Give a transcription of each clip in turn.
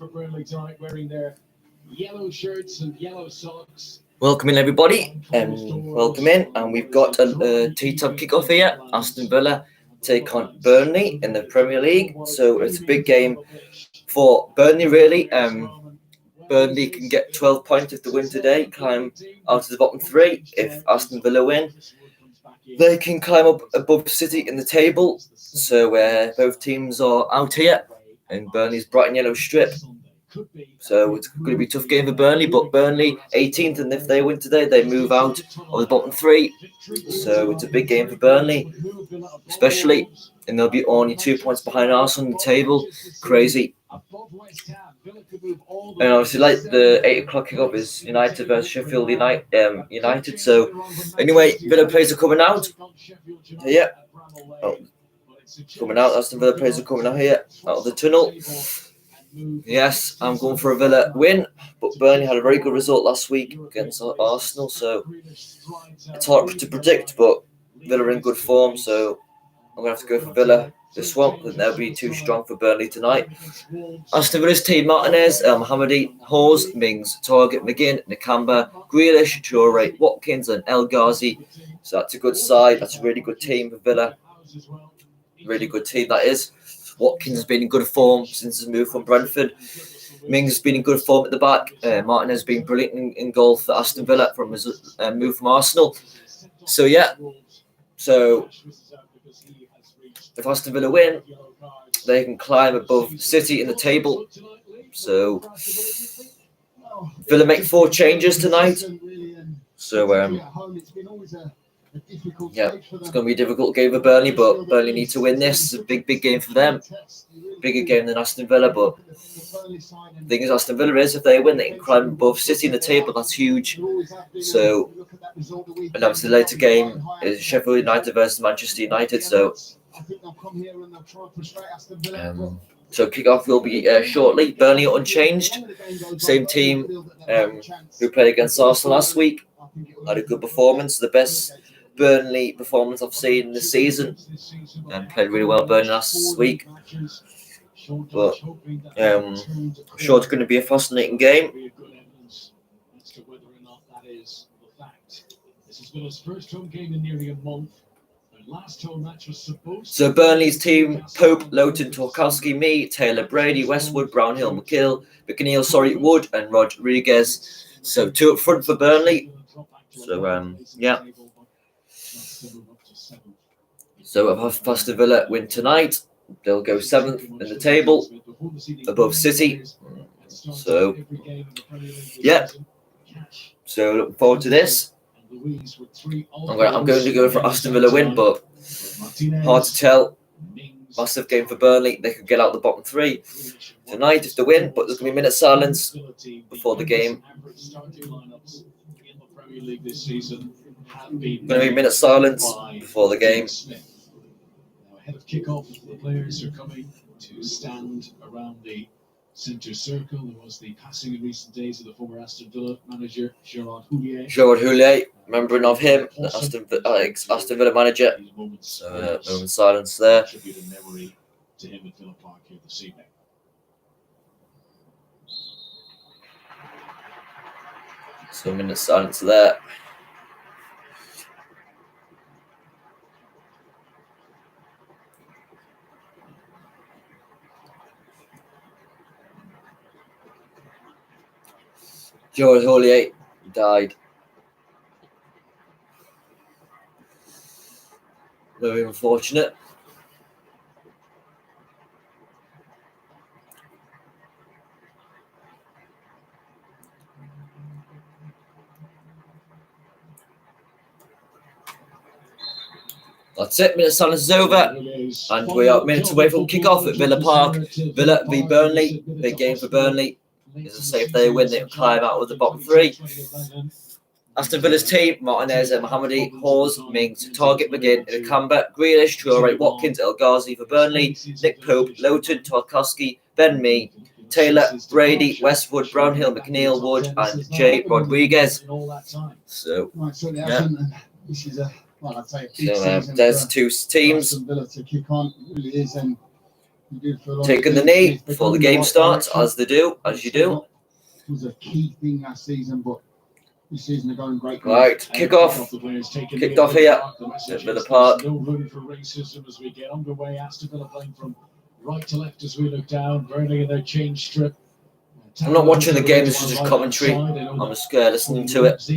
for Burnley tonight, wearing their yellow shirts and yellow socks. Welcome in, everybody. Welcome in, and we've got a T-top kickoff here. Aston Villa take on Burnley in the Premier League, so it's a big game for Burnley, really. Burnley can get 12 points if they win today, climb out of the bottom three. If Aston Villa win, they can climb up above City in the table. So both teams are out here, and Burnley's bright and yellow strip. So it's going to be a tough game for Burnley, but Burnley 18th, and if they win today, they move out of the bottom three. So it's a big game for Burnley, especially, and they'll be only 2 points behind Arsenal on the table. Crazy. And obviously, like the 8 o'clock kickoff is United versus Sheffield United. So anyway, Villa players are coming out. Yeah. Coming out. Aston Villa players are coming out here, out of the tunnel. Yes, I'm going for a Villa win, but Burnley had a very good result last week against Arsenal, so it's hard to predict, but Villa are in good form, so I'm going to have to go for Villa this one, and they'll be too strong for Burnley tonight. Aston Villa's team: Martinez, Mohammadi, Hawes, Mings, Target, McGinn, Nakamba, Grealish, Toure, Watkins, and El Ghazi. So that's a good side. That's a really good team for Villa. Really good team, that is. Watkins has been in good form since his move from Brentford. Mings has been in good form at the back. Martinez has been brilliant in goal for Aston Villa from his move from Arsenal. So, yeah. So, if Aston Villa win, they can climb above City in the table. So, Villa make 4 changes tonight. So, yeah, it's going to be a difficult game for Burnley, but Burnley need to win this. It's a big game for them. Bigger game than Aston Villa, but the thing is, Aston Villa is, if they win, they can climb above City in the table. That's huge. So, and obviously the later game is Sheffield United versus Manchester United. So, kickoff will be shortly. Burnley unchanged. Same team who played against Arsenal last week. Had a good performance. The best Burnley performance I've seen this season, and played really well Burnley last week. But I'm sure it's going to be a fascinating game. So Burnley's team: Pope, Lowton, Tarkowski, me, Taylor, Brady, Westwood, Brownhill, McNeil, Wood, and Rodriguez. So 2 up front for Burnley. So yeah. So if Aston Villa win tonight, they'll go 7th in the table, above City. So yeah. So looking forward to this. I'm going to go for Aston Villa win, but hard to tell. Massive game for Burnley. They could get out the bottom 3 tonight if they win, but there's going to be a minute silence before the game. Going to be a minute silence before the game. Ahead of kickoff, the players are coming to stand around the centre circle. There was the passing in recent days of the former Aston Villa manager, Gerard Houllier, remembering of him, the Aston Villa manager. So, moment of silence there. Tribute and memory to him at Villa Park here this evening. So, a minute silence there. Gerard Houllier died. Very unfortunate. That's it. Minute silence is over, and we are minutes away from kickoff at Villa Park. Villa v Burnley. Big game for Burnley. As I say, if they win, they'll climb out of the bottom 3. Aston Villa's team: Martinez, Mohammadi, Hawes, Mings, Target, McGinn, Nakamba, Grealish, Toure, Watkins, El Ghazi for Burnley, Nick Pope, Lowton, Tarkowski, Ben Mee, Taylor, Brady, Westwood, Brownhill, McNeil, Wood, and J. Rodriguez. So, yeah. Well, I'd say a big there's 2 teams. Aston Villa to kick on. It really is, and taking the knee before the game starts, as you do. It was a key thing last season, but this season they're going great. Right, kick off. Kicked off here at Villa Park. No room for racism as we get underway. Aston Villa playing from right to left as we look down. Burnley in their change strip. I'm not watching the game, this is just commentary. I'm just listening to it. So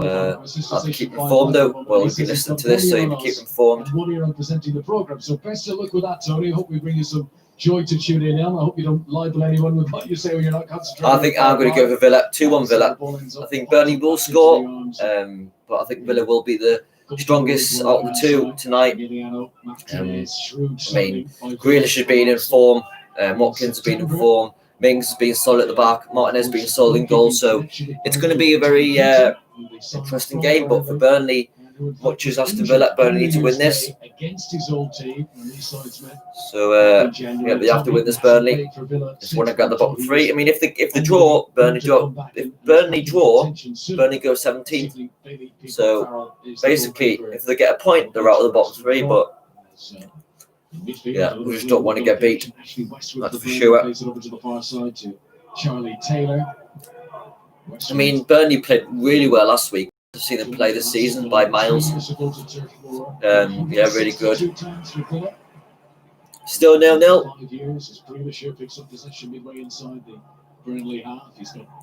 I have to keep informed though. Well, you'll be listening to this, so you'll be keep informed. 1 year on presenting the programme. So best of luck with that, Tony. I hope we bring you some joy to tune in. I hope you don't libel anyone with what you say when you're not concentrating. I think I'm going to go for Villa, 2-1 Villa. I think Burnley will score, but I think Villa will be the strongest out of the two tonight. I mean, Grealish has been in form, Watkins has been in form, Mings has been solid at the back, Martinez has been solid in goal, so it's going to be a very interesting game. But for Burnley, much as Aston Villa, Burnley need to win this. So they have to win this. Burnley just want to get the bottom three. I mean, if they draw, Burnley draw. If Burnley draw, Burnley go 17th. So basically, if they get a point, they're out of the bottom three. But yeah, we just don't want to get beat. That's for sure. I mean, Burnley played really well last week. I've seen them play this season by miles. Yeah, really good. Still 0-0.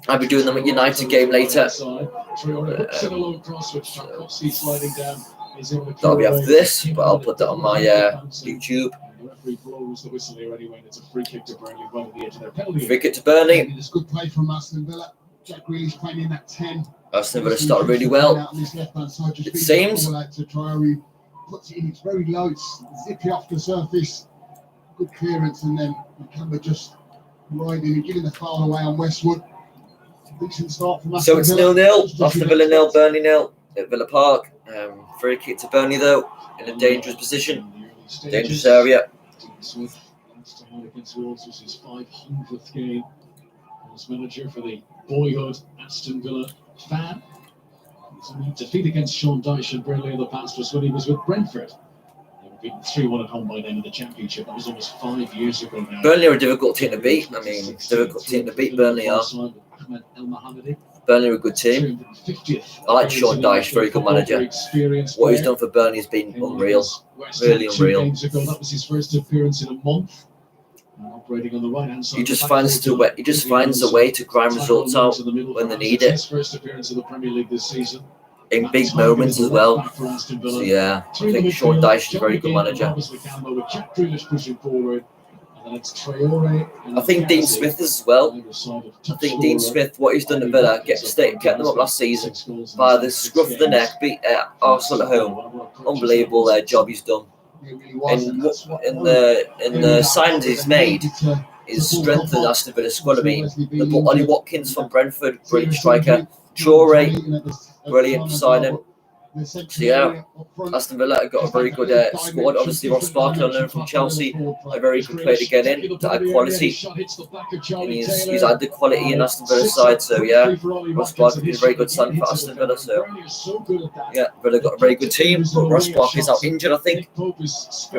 I'll be doing them at United game later. That'll be after this, but I'll put that on my YouTube. Free kick to Burnley. It's good play from Aston Villa. Jack Grealish playing in that 10. Aston Villa started really well. It seems. Puts it in, it's very low, it's zippy off the surface. Good clearance, and then Macamba just riding and giving the foul away on Westwood. Decent start from Aston So it's Villa. 0-0. Aston Villa 0, Burnley 0 at Villa Park. Free kick to Burnley though, in a dangerous position, dangerous area. Against Wolves, this is his 500th game as manager for the boyhood Aston Villa fan. His defeat against Sean Dyche and Burnley in the past was when he was with Brentford. They were beaten 3-1 at home by them in the Championship. That was almost 5 years ago now. Burnley are a difficult team to beat. I mean, difficult team to beat. Burnley are. Burnley are a good team. I like Sean Dyche, very good manager. What he's done for Burnley has been unreal, really unreal. That was his first appearance in a month. Operating on the right hand side. He just finds a way to grind results out when they need it. First appearance in the Premier League this season. In big moments as well. So yeah, I think Sean Dyche is a very good manager. I think Dean Smith is as well. I think Dean Smith, what he's done at Villa, kept them up last season by the scruff of the neck, beat Arsenal at home. Unbelievable job he's done. And in the signs he's made is strengthened Aston Villa squad. I mean, they bought Ollie Watkins from Brentford, brilliant striker. Traore, brilliant signing. So yeah, Aston Villa have got a very good squad. Obviously, Ross Barkley on loan from Chelsea, a very good player to get in, to add quality. And he's added quality in Aston Villa's side. So yeah, Ross Barkley is a very good signing for Aston Villa. So yeah, Villa got a very good team. But Ross Barkley's out injured, I think, for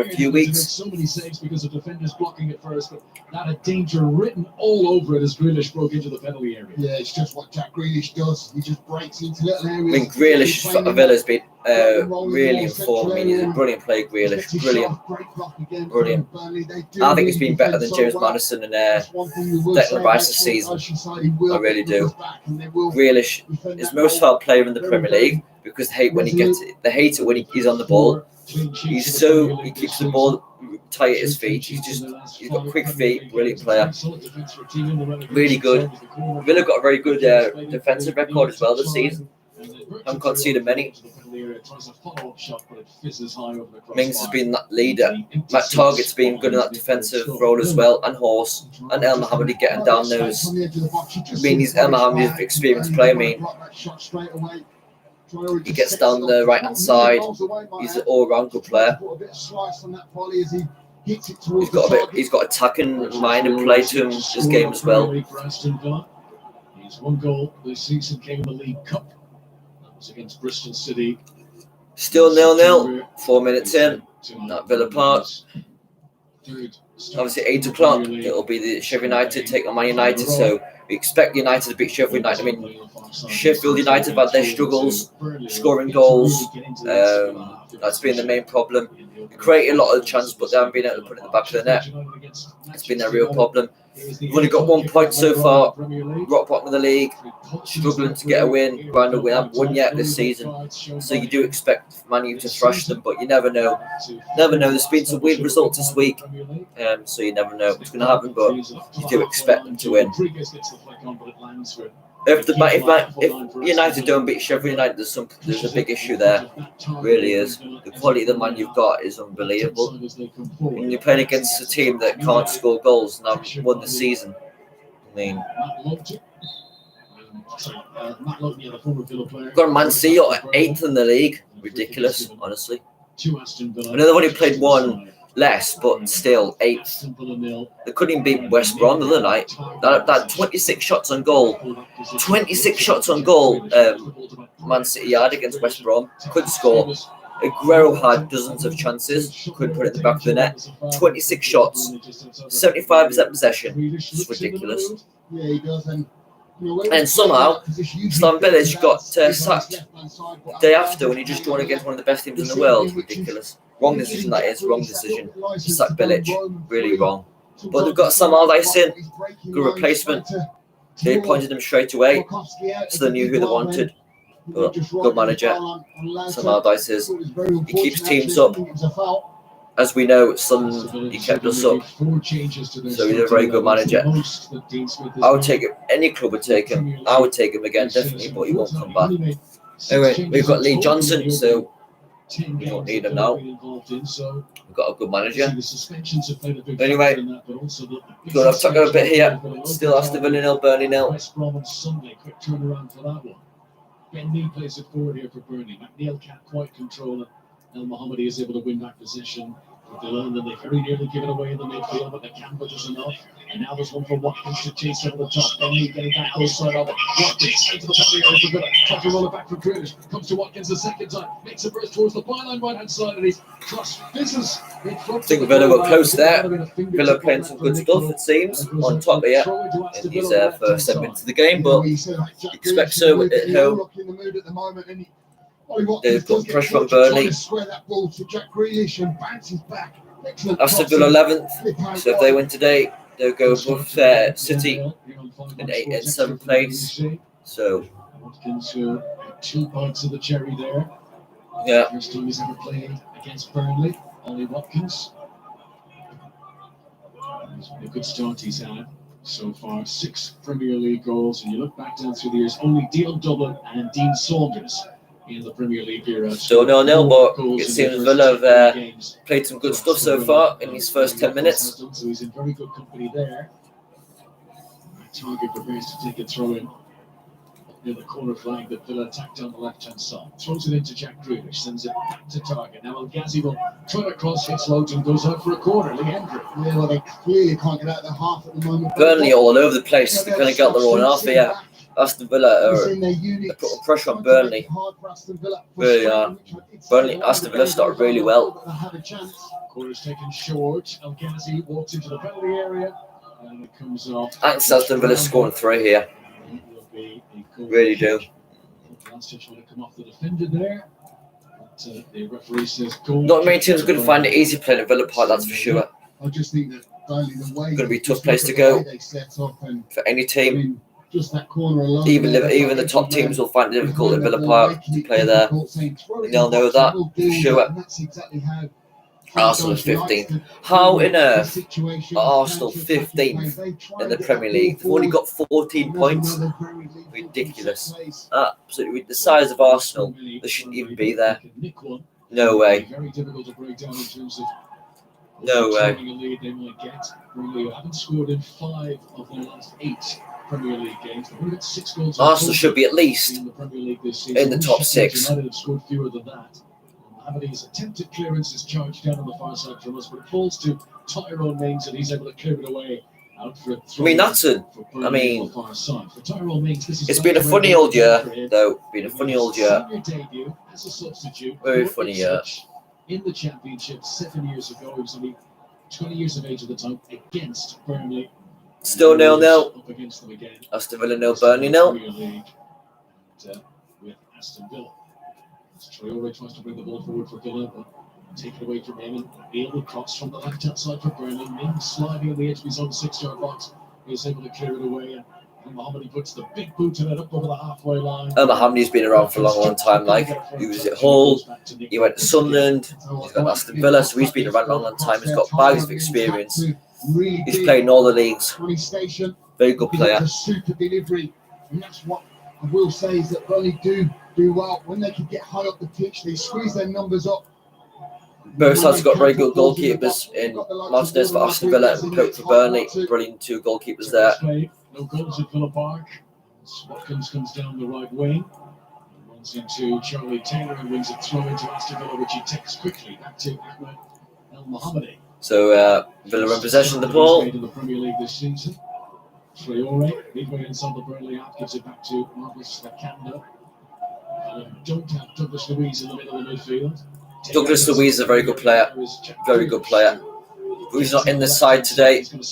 a few weeks. So many saves because of defenders blocking it first, but that had danger written all over it as Grealish broke into the penalty area. Yeah, it's just what Jack Grealish does. He just breaks into little areas. I mean, Grealish for Villa's been really in form. I mean, he's a brilliant player, Grealish. Brilliant. I think he's been better than James Maddison and Declan Rice this season. I really do. Grealish is the most felt player in the Premier League because they hate when he gets it. They hate it when he's on the ball. He keeps the ball tight at his feet. He's got quick feet. Brilliant player. Really good. Villa got a very good defensive record as well this season. Haven't conceded many. Mings has been that leader. Matt Targett's been good in that defensive role as well, and Horse and El Mohammadi getting down those. I mean, he's El Mohammadi's experienced player. I mean, he gets down the right hand side. He's an all-round good player. He's got attacking mind and play to him this game as well. He's one goal this season came in the League Cup. That was against Bristol City. Still 0-0. 4 minutes in at Villa Park. Obviously, 8 o'clock, it'll be the Sheffield United take on Man United. So we expect United to beat Sheffield United. I mean, Sheffield United have had their struggles scoring goals. That's been the main problem. They create a lot of chances, but they haven't been able to put it in the back of the net. It's been their real problem. We've only got 1 point so far. Rock bottom of the league, struggling to get a win. We haven't won yet this season, so you do expect Man U to thrash them, but you never know. Never know. There's been some weird results this week, so you never know what's going to happen. But you do expect them to win. If United don't beat Sheffield United, there's a big issue there. Really is. The quality of the man you've got is unbelievable. And you're playing against a team that can't score goals and haven't won the season. I mean, got Man City at 8th in the league. Ridiculous, honestly. I know they've only played one less, but still 8th. They couldn't even beat West Brom the other night. That 26 shots on goal. 26 shots on goal. Man City had against West Brom. Couldn't score. Aguero had dozens of chances. Couldn't put it in the back of the net. 26 shots. 75% possession. It's ridiculous. And somehow, Stan Village got sacked the day after when he just drawn against one of the best teams in the world. Ridiculous. Wrong decision, that is. Wrong decision. Sack Village. Really wrong. But they've got Sam Allardyce in. Good replacement. They appointed him straight away, so they knew who they wanted. But good manager. Sam Allardyce is. He keeps teams up. As we know, he kept us up. So he's a very good manager. I would take him. Any club would take him. I would take him again, definitely, but he won't come back. Anyway, we've got Lee Johnson, so we don't need him now. We've got a good manager. Anyway, good. I've talked a bit here. Still Aston Villa 0, Burnley 0. Ben Mee plays it forward here for Burnley. McNeil can't quite control it. El Mohammadi is able to win back possession for Villa, and then they very nearly give it away in the midfield, but they can't put just enough. And now there's one for Watkins to chase over the top. Ben Mee getting back close side of it. Watkins into the penalty area for Villa. Tries to roll it back for Grealish. Comes to Watkins the second time. Makes a burst towards the byline right hand side, and he's cross fizzes. I think Villa were close there. Villa playing some good stuff, it seems, on top here in his first 7 minutes of the game, but you expect so at home. They've got pressure on Burnley. Aston Villa 11th, so if they win today, they'll go above City in 8th and 7th place. So, 2 bites of the cherry there. Yeah. First time he's ever played against Burnley. Ollie Watkins. It's been a good start he's had so far. 6 Premier League goals, and you look back down through the years, only Dion Dublin and Dean Saunders in the Premier League era. Still 0-0, but it seems Villa have played some good stuff so far in his first 10 minutes. So he's in very good company there. Target prepares to take a throw in near the corner flag that Villa attacked on the left-hand side. Throws it into Jack Grealish, sends it back to target. Now El Ghazi will try to cross, hits Lowton, goes out for a corner. Lee Hendry. Yeah, well, they clearly can't get out of their half at the moment. Burnley all over the place. They're going to get their own half here. Aston Villa are putting pressure on Burnley. Really are. Aston Villa started really well. Corner's taken short. El Ghazi walks into the penalty area, and it comes off. Aston Villa scoring 3 here. Really do. Last touch want to come off the defender there. But, the referee says goal. Not many teams are going to find it easy playing at Villa Park, that's for sure. I just think that Burnley, the way Going to be a tough place to go for any team. Just that corner alone. Even the top teams will find it difficult at Villa Park to play there. They'll know that for sure. Arsenal 15th. How on earth are Arsenal 15th in the Premier League? They've only got 14 points. Ridiculous. Absolutely. The size of Arsenal, they shouldn't even be there. No way. No way. They haven't scored in 5 of their last 8 Premier League games. They've only got 6 goals. Arsenal should be at least in the Premier League this season. in the top 6. United have scored fewer than that. Mohammadi's attempted clearance is charged down on the far side from us, but it falls to Tyrone Mings, and he's able to clear it away. Out for It's been a funny old year, though. Been a funny old year. Very funny year. In the Championship 7 years ago, he was only 20 years of age at the time, against Burnley. Still 0-0. Up against them again. Aston Villa 0, Burnley 0. With Aston Villa. Traore tries to bring the ball forward for Villa, but taken away from him. And Bale across from the left-hand side for Burnley. Mings sliding on the edge of his own 6-yard box. He's able to clear it away. And Mohamed puts the big boot in it up over the halfway line. Mohamed's been around for a long time. Like, he was at Hull, he went to Sunderland, he's got Aston Villa, so he's been around a long time. He's got bags of experience. He's played in all the leagues. Very good player. Super delivery, and that's what I will say is that Burnley do well when they can get high up the pitch. They squeeze their numbers up. Both sides have got very good goalkeepers in Martinez for Aston Villa and Pope for Burnley. Brilliant two goalkeepers there. No goals at Villa Park. Watkins comes down the right wing. Runs into Charlie Taylor and wins a throw into Aston Villa, which he takes quickly back to Ahmed El Mohamedi. So Villa in possession of the ball. In the Premier League this season. Traore, midway inside the Burnley half, gives it back to Marcus Nakanda. Don't have Douglas Luiz in the middle of the midfield. Douglas Luiz is a very good player. Very good player. But he's not in the side today. I think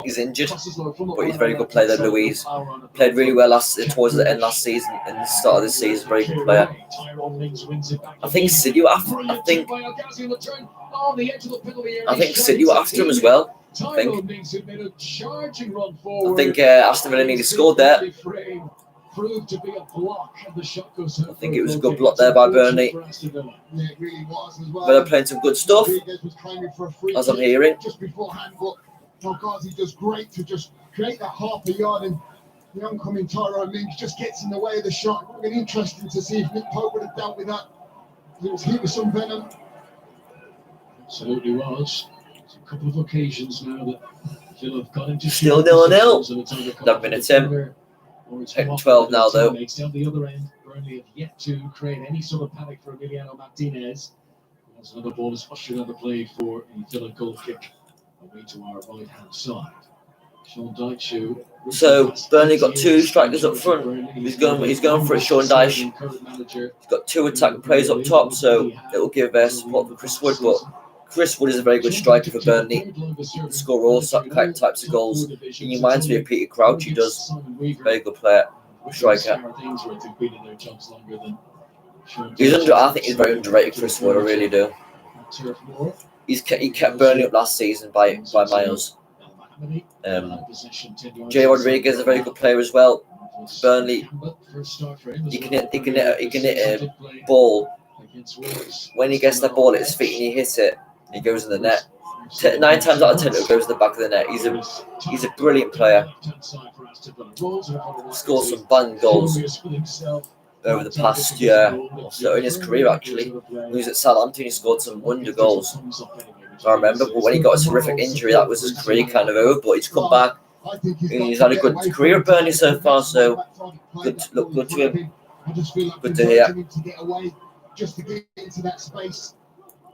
he's injured. But he's a very good player, though, Luiz. Played really well towards the end last season and the start of this season. Very good player. I think City were after him. I think City were after him as well. I think Aston Villa nearly scored there. I think it was a good block there by Burnley. Villa playing some good stuff, as I'm hearing. Just beforehand, but Margazi does great to just create that half a yard, and the oncoming Tyrone Mings just gets in the way of the shot. It would have been interesting to see if Nick Pope would have dealt with that. It was hit with some venom. Absolutely was. There's a couple of occasions now that Villa have got into still 0-0. Not been a attempt. 12 now, though. Down the other end, Burnley have yet to create any sort of panic for Emiliano Martinez. As another ball is ushered on the play for a Villa goal kick away to our right-hand side. Sean Dyche. So Burnley got two strikers up front. He's going for it, Sean Dyche. He's got two attacking players up top, so it will give support for Chris Wood. But Chris Wood is a very good striker for Burnley. He scores all types of goals. He reminds me of Peter Crouch. He does. Very good player, striker. I think he's very underrated, Chris Wood. I really do. He kept Burnley up last season by miles. Jay Rodriguez is a very good player as well. Burnley. He can hit a ball. When he gets the ball at his feet and he hits it, he goes in the net. 9 times out of 10, it goes in the back of the net. He's a brilliant player. Scored some bang goals over the past year or so in his career, actually. When he was at Southampton, he scored some wonder goals. I remember, but when he got a terrific injury, that was his career kind of over. But he's come back. And he's had a good career at Burnley so far, so good to him. Good to hear. Just to get into that space.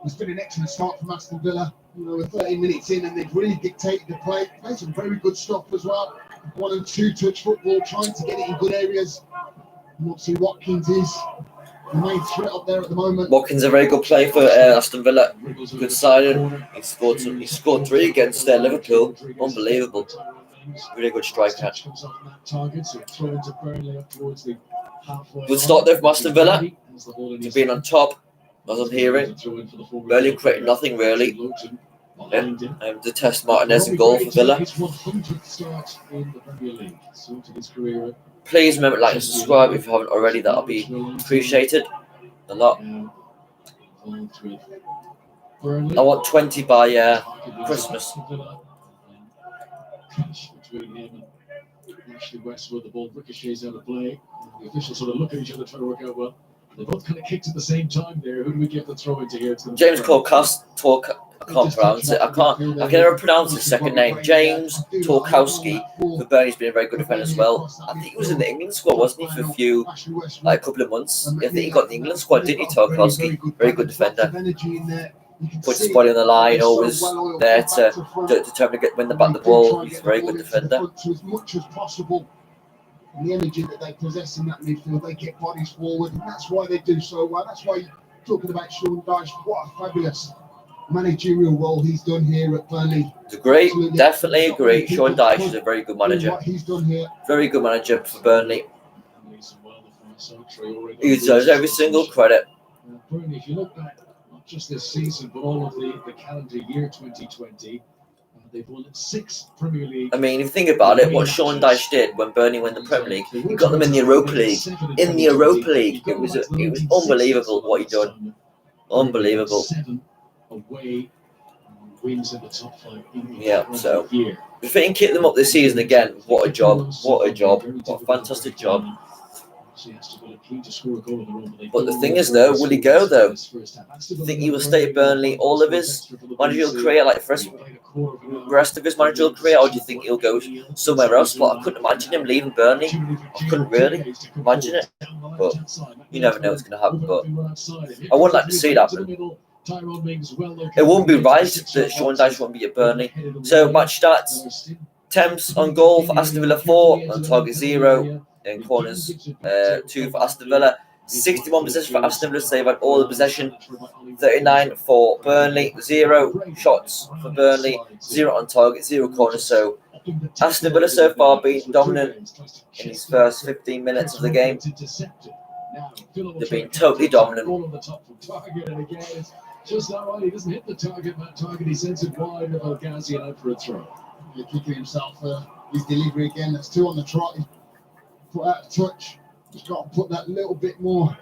It's been an excellent start from Aston Villa. We're 13 minutes in and they've really dictated the play. Played some very good stuff as well. 1 and 2 touch football, trying to get it in good areas. Obviously, Watkins is the main threat up there at the moment. Watkins a very good play for Aston Villa. Good signing. He scored 3 against Liverpool. Unbelievable. Really good striker. Good start there from Aston Villa. He's been on top, as I'm hearing. Burnley created nothing really. To test Martinez in goal for Villa. Please remember to like and subscribe if you haven't already. That'll be appreciated a lot. I want 20 by Christmas. Ashley Westwood, the ball ricochets out of play. The officials sort of look at each other trying to work out, well, they both kind of kicked at the same time there. Who do we give the throw into here? James I can't pronounce it. I can never pronounce his second name. James Torkowski for Burnley's been a very good defender as well. I think he was in the England squad, wasn't he, for a couple of months? I think he got the England squad, didn't he, Torkowski? Very good defender. Puts his body on the line, always there to determine to win the back of the ball. He's a very good defender. As much as possible, the energy that they possess in that midfield, they get bodies forward, and that's why they do so well. That's why you're talking about Sean Dyche. What a fabulous managerial role he's done here at Burnley. It's great, Absolutely. definitely agree. Sean Dyche is a very good manager. What he's done here. Very good manager for Burnley. He deserves every single credit. Burnley, if you look back, not just this season, but all of the calendar year 2020, they've won 6 Premier League. I mean, if you think about it, what Sean Dyche did when Burnley won the Premier League, he got them in the Europa League. In the Europa League, it was unbelievable what he done. Unbelievable. 7 away wins in the top 5 in the Yeah, so year. if they can keep them up this season again, what a job. What a job. What a fantastic job. But the thing is, though, will he go, though? Think he will stay at Burnley all of his managerial career, like the rest of his managerial career, or do you think he'll go somewhere else? But I couldn't imagine him leaving Burnley. I couldn't really imagine it. But you never know what's going to happen. But I wouldn't like to see it happen. It won't be right that Sean Dyche won't be at Burnley. So match stats: attempts on goal for Aston Villa 4, on target 0, in corners 2 for Aston Villa. 61 possession for Aston Villa, so they've had all the possession. 39 for Burnley, 0 shots for Burnley, 0 on target, 0 corners. So Aston Villa so far been dominant in these first 15 minutes of the game. They've been totally dominant. Just that right, he doesn't hit the target, that target, he sends it wide of El Ghazi and out for a throw. He's kicking himself his delivery again. That's 2 on the trot. He's put out a touch. He's got to put that little bit more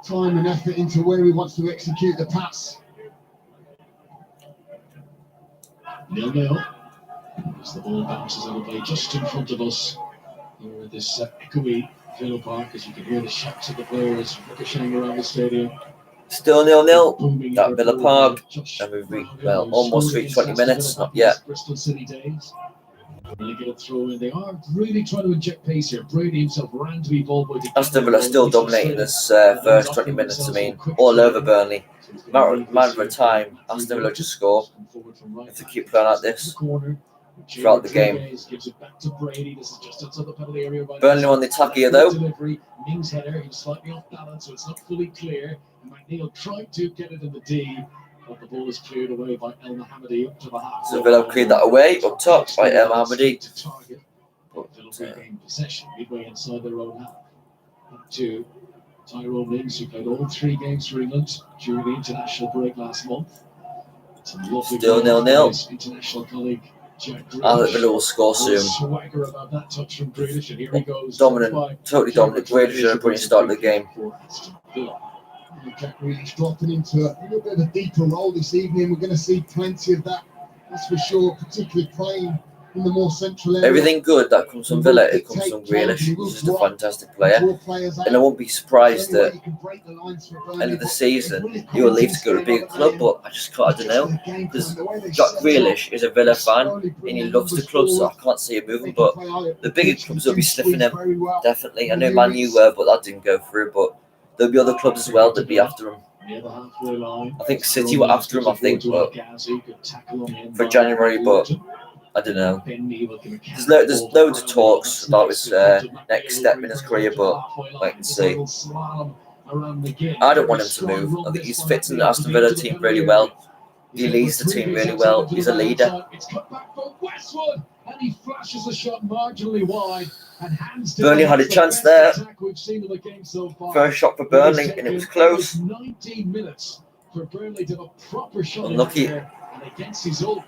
time and effort into where he wants to execute the pass. 0-0. As the ball bounces out of play just in front of us here at this echoey Villa Park, as you can hear the shouts of the players ricocheting around the stadium. Still 0-0 at Villa Park, and we've almost reached 20 minutes, not yet. Bristol City days. Really get a throw in. They are really trying to inject pace here. Brady himself ran to be ball boy. Aston Villa still dominating this first 20 minutes. I mean, all over Burnley. Matter of time, Aston Villa just score. If they keep playing like this throughout the game. Burnley on the attack here, though. Mings header, he was slightly off balance, so it's not fully clear. And McNeil tried to get it in the D, but the ball is cleared away by El Mohammadi up to the half. So Villa cleared that away up top by El Mohammadi. Villa regained possession midway inside their own half. Up to Tyrone Mings, who played all 3 games for England during the international break last month. Still 0-0. International colleague. I think Villa will score soon. Dominant, totally dominant. Grealish at a brilliant start of the game. Jack Grealish dropping into a little bit of a deeper role this evening. We're going to see plenty of that, that's for sure, particularly playing in the more central area. Everything good that comes from Villa, it comes from Grealish. He's just a fantastic player. And I won't be surprised that end of the season he will leave to go to a bigger club, but I don't know. Because Jack Grealish is a Villa fan and he loves the club, so I can't see him moving. But the bigger clubs will be sniffing him, definitely. I know Man U were, but that didn't go through. But there'll be other clubs as well that'll be after him. I think City were after him, but for January, but I don't know. There's loads of talks about his next step in his career, but wait and see. I don't want him to move. I think he's fits in the Aston Villa team really well. He leads the team really well. He's a leader. Burnley had a chance there. First shot for Burnley, and it was close. Unlucky. So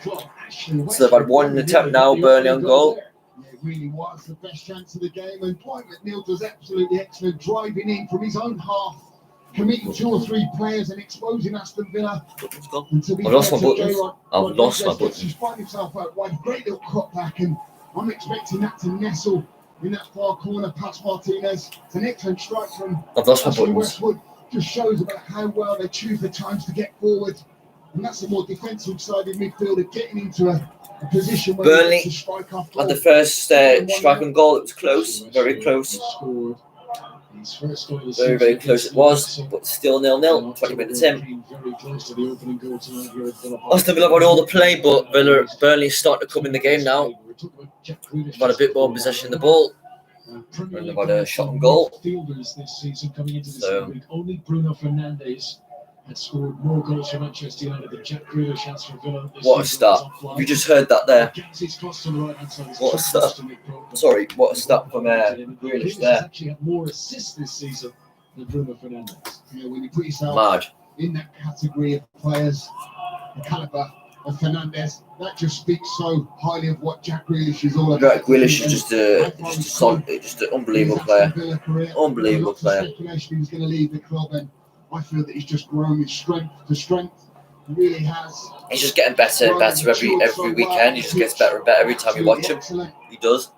they've had 1 attempt now, Burnley on goal. It really was the best chance of the game, and Dwight McNeil does absolutely excellent, driving in from his own half, committing 2 or 3 players and exposing Aston Villa. I've lost my buttons. I've lost my buttons. He's finding himself out wide, great little cut back, and I'm expecting that to nestle in that far corner past Martinez. It's an excellent strike from I've lost my buttons. Westwood. Just shows about how well they choose the times to get forward. And that's a more defensive sided midfielder getting into a position where Burnley to strike off had the first strike and goal. It was close, very close. Very, very close it was, but still 0-0, 20 minutes in. Aston Villa had all the play, but Burnley starting to come in the game now. They've had a bit more possession of the ball. And they've had a shot on goal. Fielders this season coming into this So week. Only Bruno Fernandes had scored more goals for Manchester United than Jack Grealish has for Villa this What a season. start. You just heard that there. Gazzi's cross to the right-hand side is What a too start. close to Nick Pope. Sorry, what a start from Grealish Grealish has there. actually had more assists this season than Bruno Fernandes. You know, when you put yourself Mad. in that category of players, the caliber of Fernandes, that just speaks so highly of what Jack Grealish is all about. Jack Grealish is just an unbelievable player. Unbelievable player. Speculation he was going to leave the club, and I feel that he's just grown his strength to strength. He really has. He's just getting better and better every weekend. He just gets better and better every time you watch him. He does.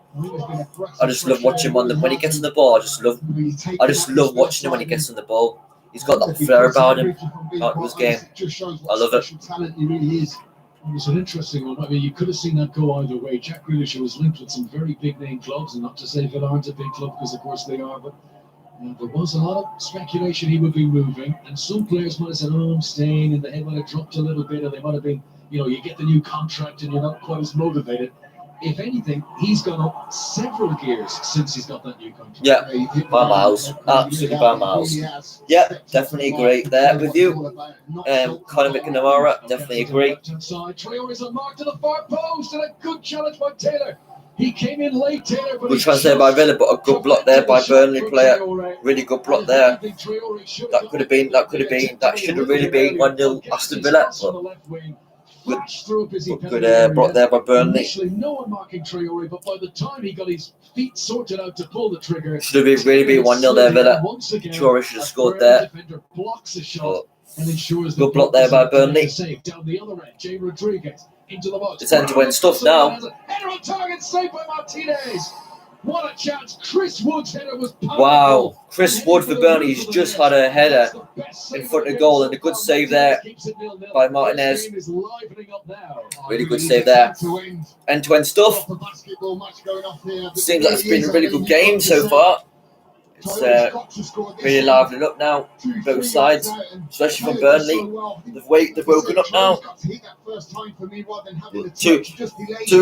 I just love watching him when he gets on the ball. I just love watching him when he gets on the ball. He's got that flair about him, out of his game. I love it. He really is. It was an interesting one. I mean, you could have seen that go either way. Jack Grealish was linked with some very big name clubs, and not to say Villa aren't a big club, because of course they are, but there was a lot of speculation he would be moving, and some players might have said, "Oh, I'm staying," and the head might have dropped a little bit, and they might have been, you get the new contract and you're not quite as motivated. If anything, he's gone up several gears since he's got that new contract. Yeah, by miles. Absolutely by miles. Yeah, definitely agree there with you. Conor McNamara, definitely agree. Traore's unmarked to the far post, and a good challenge by Taylor. He came in late, Taylor, but Good transfer by Villa, but a good block there by Burnley player. Really good block there. That should have really been 1-0 Aston Villa. Good block there by Burnley. Initially, no one marking Traore, but by the time he got his feet sorted out to pull the trigger, Should have really been 1-0 there, Villa. Traore should have scored there. Blocks a shot and ensures Good block there by Burnley. Down the other end, Jay Rodriguez into the box. It's end-to-end stuff now. Header on target, saved by Martinez. What a chance! Chris Wood's header was powerful. Wow, Chris Wood for Burnley. He's just had a header in front of goal, and a good save there by Martinez. Really good save there. End-to-end stuff. Seems like it's been a really good game so far. It's really livening up now, both sides, especially from Burnley. They've woken up now. Two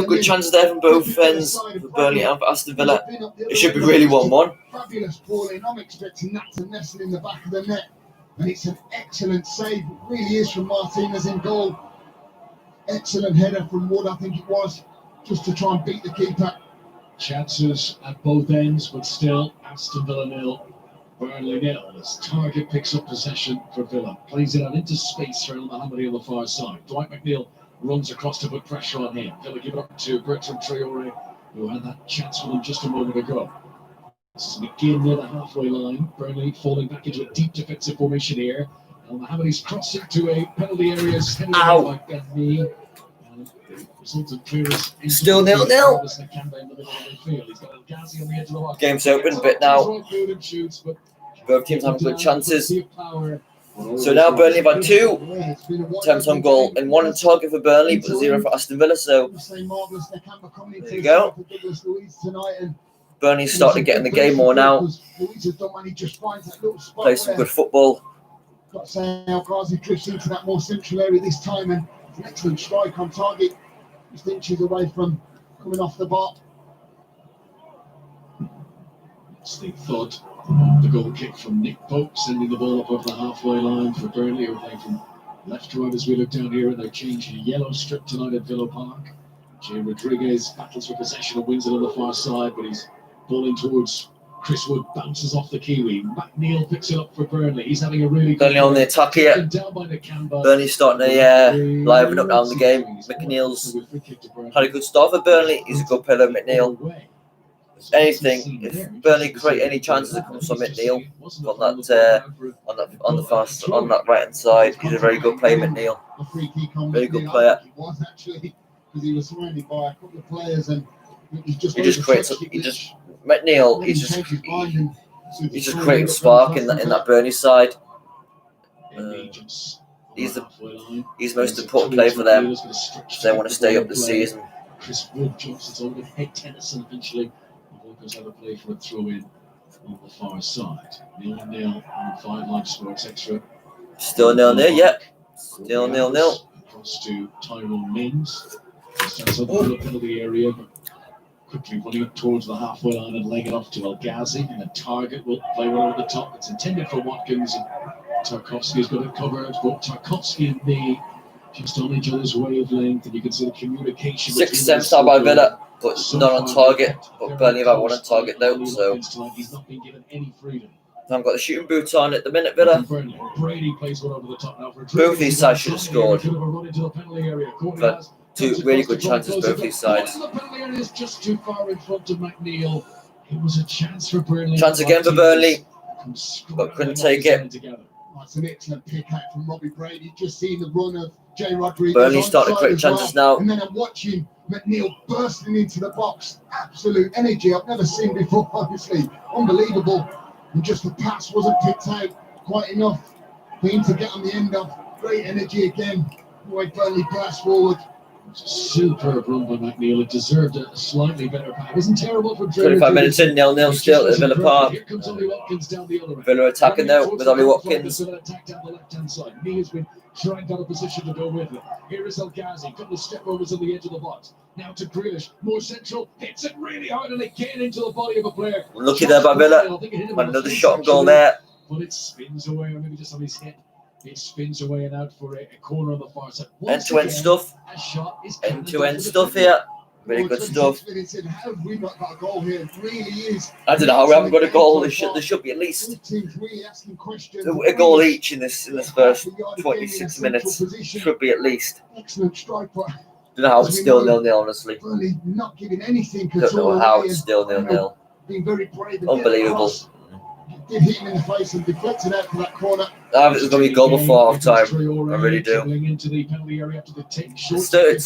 good chances there from both ends, for Burnley and for Aston Villa. It should be really 1-1. Fabulous ball in. I'm expecting that to nestle in the back of the net. And it's an excellent save. It really is from Martinez in goal. Excellent header from Wood, I think it was, just to try and beat the keeper. Chances at both ends, but still Aston Villa 0, Burnley 0. As Target picks up possession for Villa, plays it out into space for El Mohammadi on the far side. Dwight McNeil runs across to put pressure on him. Villa give it up to Bertrand Traore, who had that chance with him just a moment ago. This is McGinn near the halfway line. Burnley falling back into a deep defensive formation here. El Mohammadi's crossing to a penalty area. Ow! Still 0-0. Game's open a bit now. Both teams having good chances. So now Burnley have had 2 attempts on goal and 1 target for Burnley, but 0 for Aston Villa. So there you go. Burnley's starting to get in the game more now. Play some good football. Got to say, El Ghazi drifts into that more central area this time, and an excellent strike on target. Just inches away from coming off the bar. It's the thud. The goal kick from Nick Pope, sending the ball up over the halfway line for Burnley, who are playing from left to right as we look down here, and they're changing a yellow strip tonight at Villa Park. Jay Rodriguez battles for possession and wins it on the far side, but he's balling towards Chris Wood, bounces off the Kiwi. McNeil picks it up for Burnley. He's having a really good Burnley on the attack here. Burnley's starting to liven up down the game. McNeil's had a good start for Burnley. He's a good player, McNeil. Anything, if Burnley create any chances that comes from McNeil on that right hand side, he's a very good player, McNeil. Very good player. He was surrounded by a couple of players, and He just creates creating spark in that Burnley side. He's the most important player for them if they want to stay up this season. Chris Wood jumps its own head tennis, and eventually Walker's have a play for a throw in on the far side. 0-0 on 5 Live Sports Extra. Still 0-0, yeah. Still 0-0. Across to Tyrone Mings. Stands up in the penalty area, but quickly running up towards the halfway line and laying it off to El Ghazi. And the target will play one over the top. It's intended for Watkins. And Tarkovsky's got it covered, but Tarkovsky and me just on each other's wavelength, and you can see the communication. 6 attempts now by Villa, but not on target. But Burnley have one on target though, so he's not been given any freedom. I've got the shooting boots on at the minute, Villa. Brady plays one over the top now for Both these sides should have scored. But two really good chances, both these sides. The penalty area is just too far in front of McNeil. It was a chance for Burnley. Chance again for Burnley, but couldn't take it. That's an excellent pick out from Robbie Brady. Just seeing the run of Jay Rodriguez. Burnley starting to create chances now. And then I'm watching McNeil bursting into the box. Absolute energy I've never seen before, obviously. Unbelievable. And just the pass wasn't picked out quite enough for him to get on the end of. Great energy again. The way Burnley burst forward. Superb run by McNeil. It deserved a slightly better pass. It wasn't terrible for 25 minutes in, 0-0 still at Villa Park. Here comes Ollie Watkins down the other end. Villa attacking now with Ollie Watkins. Attack down the left-hand side. He has been trying to get a position to go with it. Here is El Ghazi. Couple of step overs on the edge of the box. Now to Grealish. More central. Hits it really hard and again into the body of a player. Lucky there by Villa. Another shot on goal there. But it spins away, or maybe just on his head. It spins away and out for a corner on the far side. End-to-end stuff. End-to-end stuff here. Really good stuff. How have we not got a goal here? It really is. I don't know how we haven't got a goal. There should be at least a goal each in this first 26 minutes. Should be at least. Excellent strike, but Don't know how it's still 0-0, honestly. not giving anything. Don't know how it's still 0-0. Being very brave. Unbelievable. Did hit him in the face and deflected out from that corner. I think it's going to be a goal before half time. I really do. It's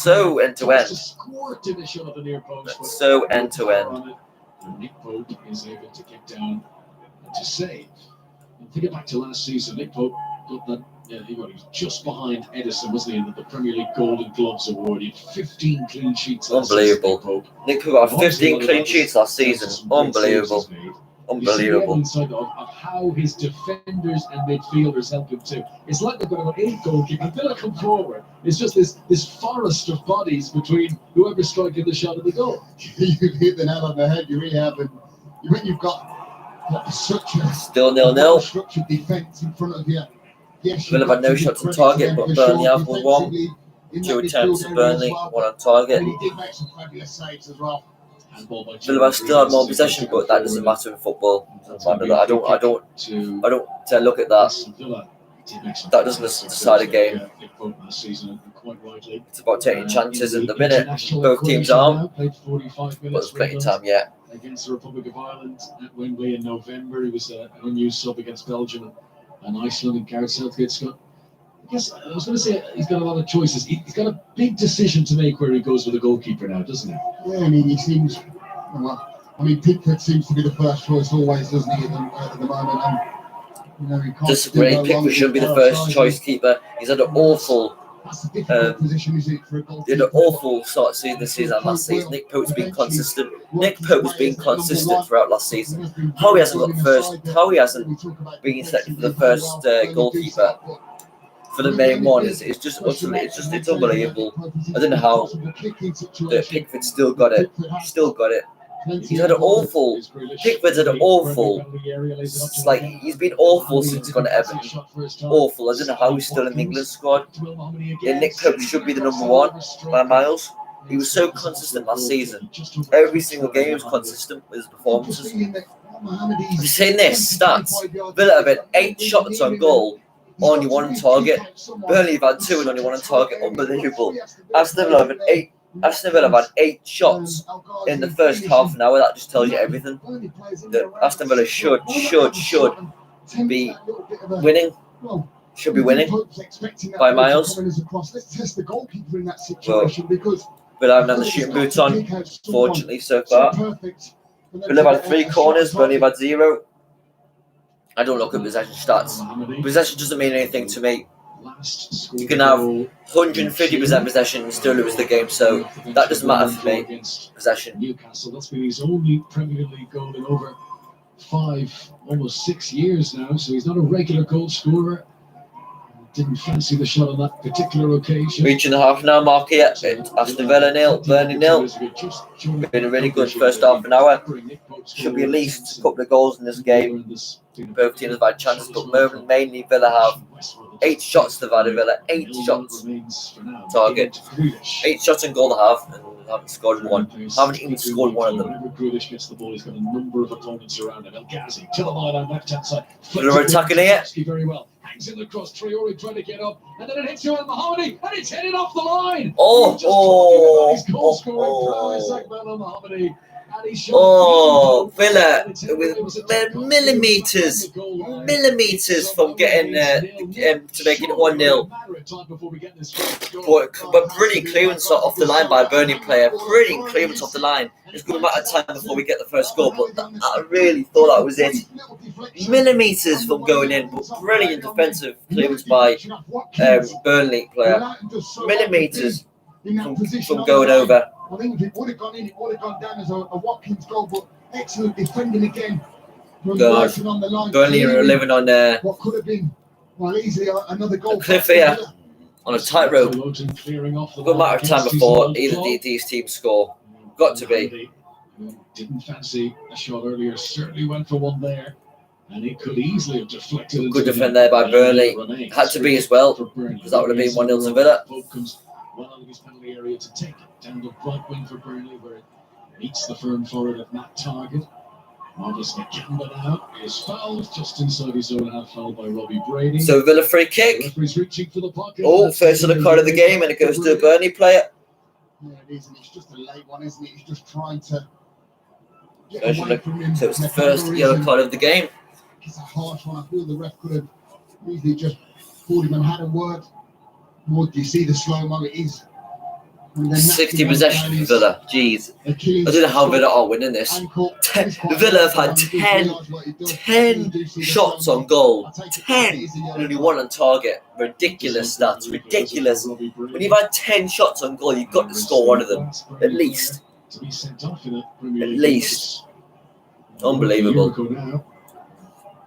so end to end. It's so end to end. Nick Pope is able to get down and to save. And think back to last season, Nick Pope got that. Yeah, he was just behind Edison, wasn't he, in the Premier League Golden Gloves award. He had 15 clean sheets last Unbelievable. season. Nick Pope had 15 clean sheets last season. Unbelievable. Unbelievable. Of how his defenders and midfielders help him too. It's like they've got about 8 goalkeepers. And Villa come forward. It's just this forest of bodies between whoever's striking the shot at the goal. You've hit the nail on the head. You really have. And when you've got such a Still 0-0. structured defence in front of you. Yes, Villa have had no shots on target, but Burnley have won one. 2 attempts at Burnley, 1 on target. And he did make some fabulous saves as well. Villa have still had more possession, but that doesn't matter in football. Doesn't matter that. I don't look at that. That doesn't decide a game. It's about taking chances in the minute. Both teams are, but there's plenty of time yet. Against the Republic of Ireland at Wembley in November, he was an unused sub against Belgium and Iceland, and Gareth Southgate's got. I guess I was going to say he's got a lot of choices. He's got a big decision to make where he goes with the goalkeeper now, doesn't he? Yeah, I mean, he seems. Well, I mean, Pickford seems to be the first choice always, doesn't he? At the moment, and you know, he can't. Disagree. Pickford shouldn't be the first choice keeper. He's had an awful. That's a difficult position, is it, for a goalkeeper? He had an awful start to this season and last season. Nick Pope's been consistent. Nick Pope has been consistent throughout last season. How he hasn't got the first. How he hasn't been selected for the first goalkeeper for the main one is just utterly. It's unbelievable. I don't know how Pickford still got it. Still got it. He's had an awful. Pickford's had an awful. It's like he's been awful since he's gone to Everton. Awful. I don't know how he's still in the England squad. And Nick Pope should be the number 1 by miles. He was so consistent last season. Every single game he was consistent with his performances. I'm saying this stats. Villa have had 8 shots on goal, only 1 on target. Burnley have had 2 and only 1 on target. Unbelievable. Aston Villa have had 8 shots in the first half an hour. That just tells you everything. That Aston Villa should be winning. Should be winning by miles. But I haven't had the shooting boots on, fortunately, so far. Villa have had 3 corners, Burnley have had 0. I don't look at possession stats. Possession doesn't mean anything to me. You can have 150% possession and still lose the game, so that doesn't matter for me. Possession. Newcastle, that's been his only Premier League goal in over 5, almost 6 years now, so he's not a regular goal scorer. didn't fancy the shot on that particular occasion. Reaching the half an hour mark here. It's Aston Villa 0, Burnley 0. Been a really good first half an hour. Should be at least a couple of goals in this game. Both teams have had chances, but mainly Villa have 8 shots to Villa. 8 shots target. 8 shots on goal to have, and haven't scored one. Haven't even scored one of them. Whenever Grealish gets the ball, he's got a number of opponents around him. El Ghazi to the line on left hand side. They're attacking here. Very well. Hangs in the cross. Traore trying to get up, and then it hits you on Mohammadi, and it's headed off the line. Villa with millimeters from getting to making it 1-0. But brilliant clearance off the line by a Burnley player. Brilliant clearance off the line. It's going to be a matter of time before we get the first goal, but I really thought that was it. Millimeters from going in, but brilliant defensive clearance by Burnley player. Millimeters from going over. I think if it would have gone in, it would have gone down as a Watkins goal, but excellent defending again. On the line. Burnley are living on what could have been easily another goal. A cliff here on a tightrope. Good matter of time before either of these teams score. Got to be. Didn't fancy a shot earlier, certainly went for one there, and it could easily have deflected. Good defend there by Burnley. Had to be as well, because that would have been 1-0 to Villa. Well out of his penalty area to take it down the right wing for Burnley, where it meets the firm forward of Matt Target. Marcus Nakamba now is fouled just inside his own half, fouled by Robbie Brady. So Villa free kick. Reaching for the pocket. First of the card of the game, and it goes to a Burnley player. Yeah, it is, and it's just a late one, isn't it? He's just trying to get away from him. So it's the first yellow card of the game. It's a harsh one. I feel the ref could have easily just pulled him and had a word. More, do you see the slow-mo? It is. 60 possession for Villa. Jeez. I don't know how Villa are winning this. Villa have had 10 shots on goal. 10. And only 1 on target. Ridiculous stats. Ridiculous. When you've had 10 shots on goal, you've got to score one of them. At least. At least. Unbelievable.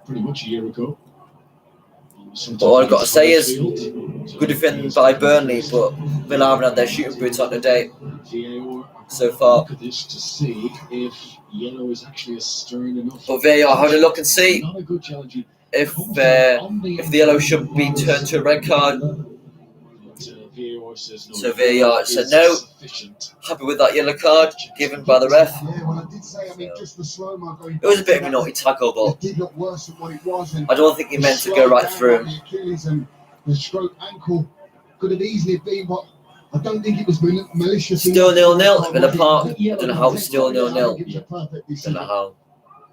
Pretty much a year ago. All I've got to say is, good defending by Burnley, but Villa haven't had their shooting boots on today so far. But VAR having a look and see if the yellow should be turned to a red card. So VAR said no. Happy with that yellow card given by the ref. It was a bit of a naughty tackle, but I don't think he meant to go right through him. The stroke ankle could have easily been, but I don't think it was malicious. Still 0-0 at Villa Park. I don't know how it's still 0-0. Don't know how,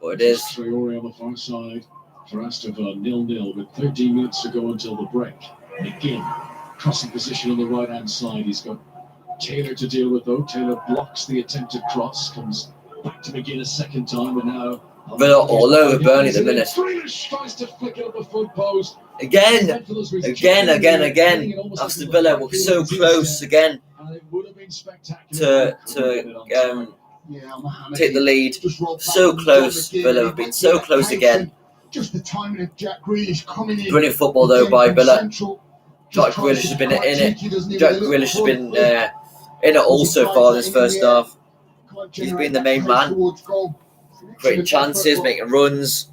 but it is. Traore on the far side for Aston Villa, 0-0 with 13 minutes to go until the break. Again, crossing position on the right hand side. He's got Taylor to deal with though. Taylor blocks the attempted cross, comes back to begin a second time, and now Villa all over Burnley at the minute. Tries to flick it up the foot post. Again. Aston Villa were so close again to take the lead. So close. Villa have been so close again. Just the timing of Jack Grealish coming in. Brilliant football though by Villa. Jack Grealish has been in it. Jack Grealish has been in it all so far this first half. He's been the main man. Creating chances, making runs.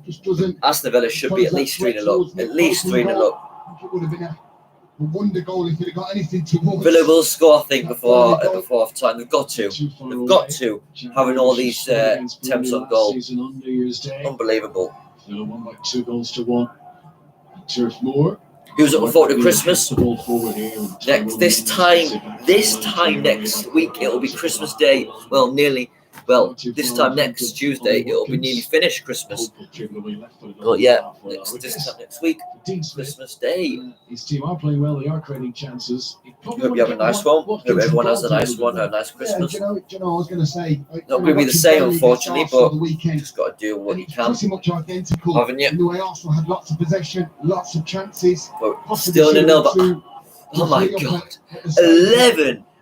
Aston Villa should be at least 3-0 up. At least 3-0 up. It would have been a wonder goal if it got anything towards. Villa will score, I think, before half time. They've got to. They've got to. Having all these attempts on goal. Unbelievable. Villa won by 2-1. Turf Moor. Who's looking forward to Christmas? This time next week it'll be Christmas Day. Well, nearly. Well, this time next Tuesday it'll be nearly finished Christmas. But yeah, this time next week, Christmas Day. His team are playing well. They are creating chances. Hope you have a nice one. Hope everyone has a nice one. A nice Christmas. Yeah, do you know, I was going to say. Not going to be the same, unfortunately, but you just got to do what you can. Pretty much identical. Haven't you? The way Arsenal had lots of possession, lots of chances. But still 0-0. But oh my God,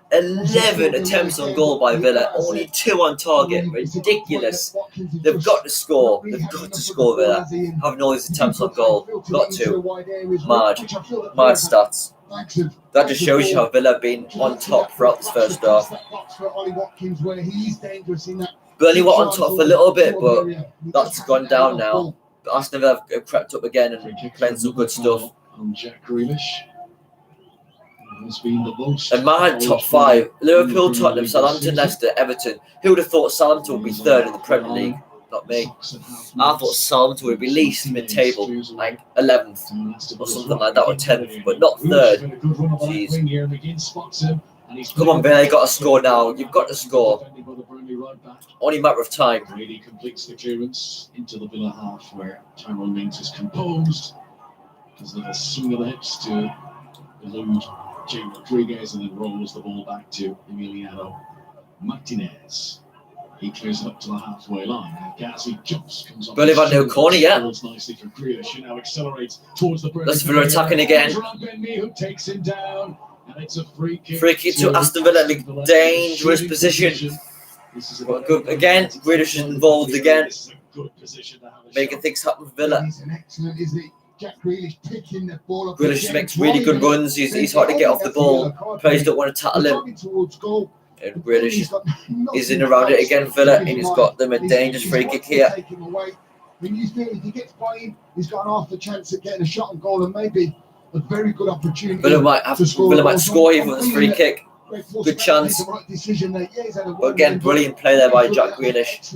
11 attempts on goal by Villa, only 2 on target. Ridiculous. They've got to score. They've got to score there. Having all these attempts on goal. Got to. Mad stats. That just shows you how Villa have been on top throughout this first half. Burnley were on top for a little bit, but that's gone down now. But Aston Villa have crept up again and playing some good stuff. Jack Grealish. And my top 5: Liverpool, Tottenham, Southampton, Leicester, Everton. Who would have thought Southampton would be 3rd in the Premier League? Not me. I thought Southampton would be least mid-table, like 11th or something like that, or 10th, but not 3rd. Jeez. Come on, Villa, you got to score now. You've got to score. Only a matter of time. Brady completes the clearance into the Villa half, where Tyrone Mings is composed. Does a little swing of the hips to elude Jay Rodriguez, and then rolls the ball back to Emiliano Martinez. He clears it up to the halfway line. Ghazi jumps, comes Burnley have had no corner yet. Nicely for Grealish, who now accelerates towards the Let's Villa attacking again. Who takes him down, and it's a free kick. Free kick to Aston Villa in a dangerous position. Good again. Grealish is involved again, making things happen for Villa. Grealish makes really good runs. He's hard to get off the ball. Players don't want to tackle him. And Grealish is in around it again, Villa, and he's got them a dangerous free kick here. When you think if he gets playing, he's got half the chance of getting a shot on goal and maybe a very good opportunity. Villa might score here for this free kick. Good chance. But again, brilliant play there by Jack Grealish.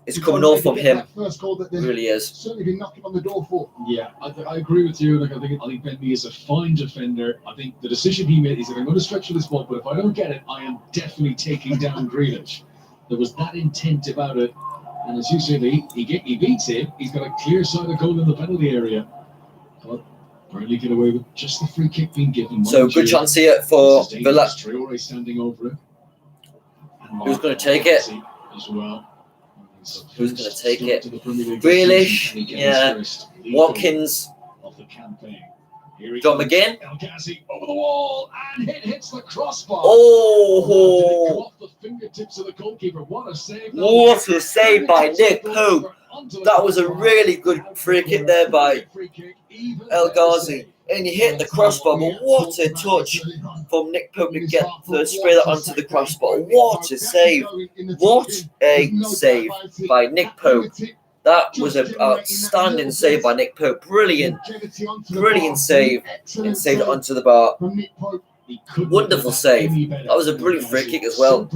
It's coming all from him. It really is. Certainly been knocking on the door for. Yeah, I agree with you. Like, I think Bentley is a fine defender. I think the decision he made is that I'm going to stretch for this ball, but if I don't get it, I am definitely taking down Grealish. There was that intent about it, and as you said, he beats it. He's got a clear side of goal in the penalty area, but Burnley get away with just the free kick being given. So good chance here for Villa. Traore standing over it. Who's going to take it? As well. Who's going to take it? Grealish, yeah. Watkins. John McGinn. El Ghazi over the wall and hits the crossbar. Oh! Off the fingertips of the goalkeeper. What a save! What a save by Nick Pope. That was a really good free kick there by El Ghazi. And he hit the crossbar, but what a touch from Nick Pope to get to spray that onto the crossbar. What a save. What a save by Nick Pope. That was an outstanding save by Nick Pope. Brilliant save. And saved it onto the bar. Wonderful save. That was a brilliant free kick as well.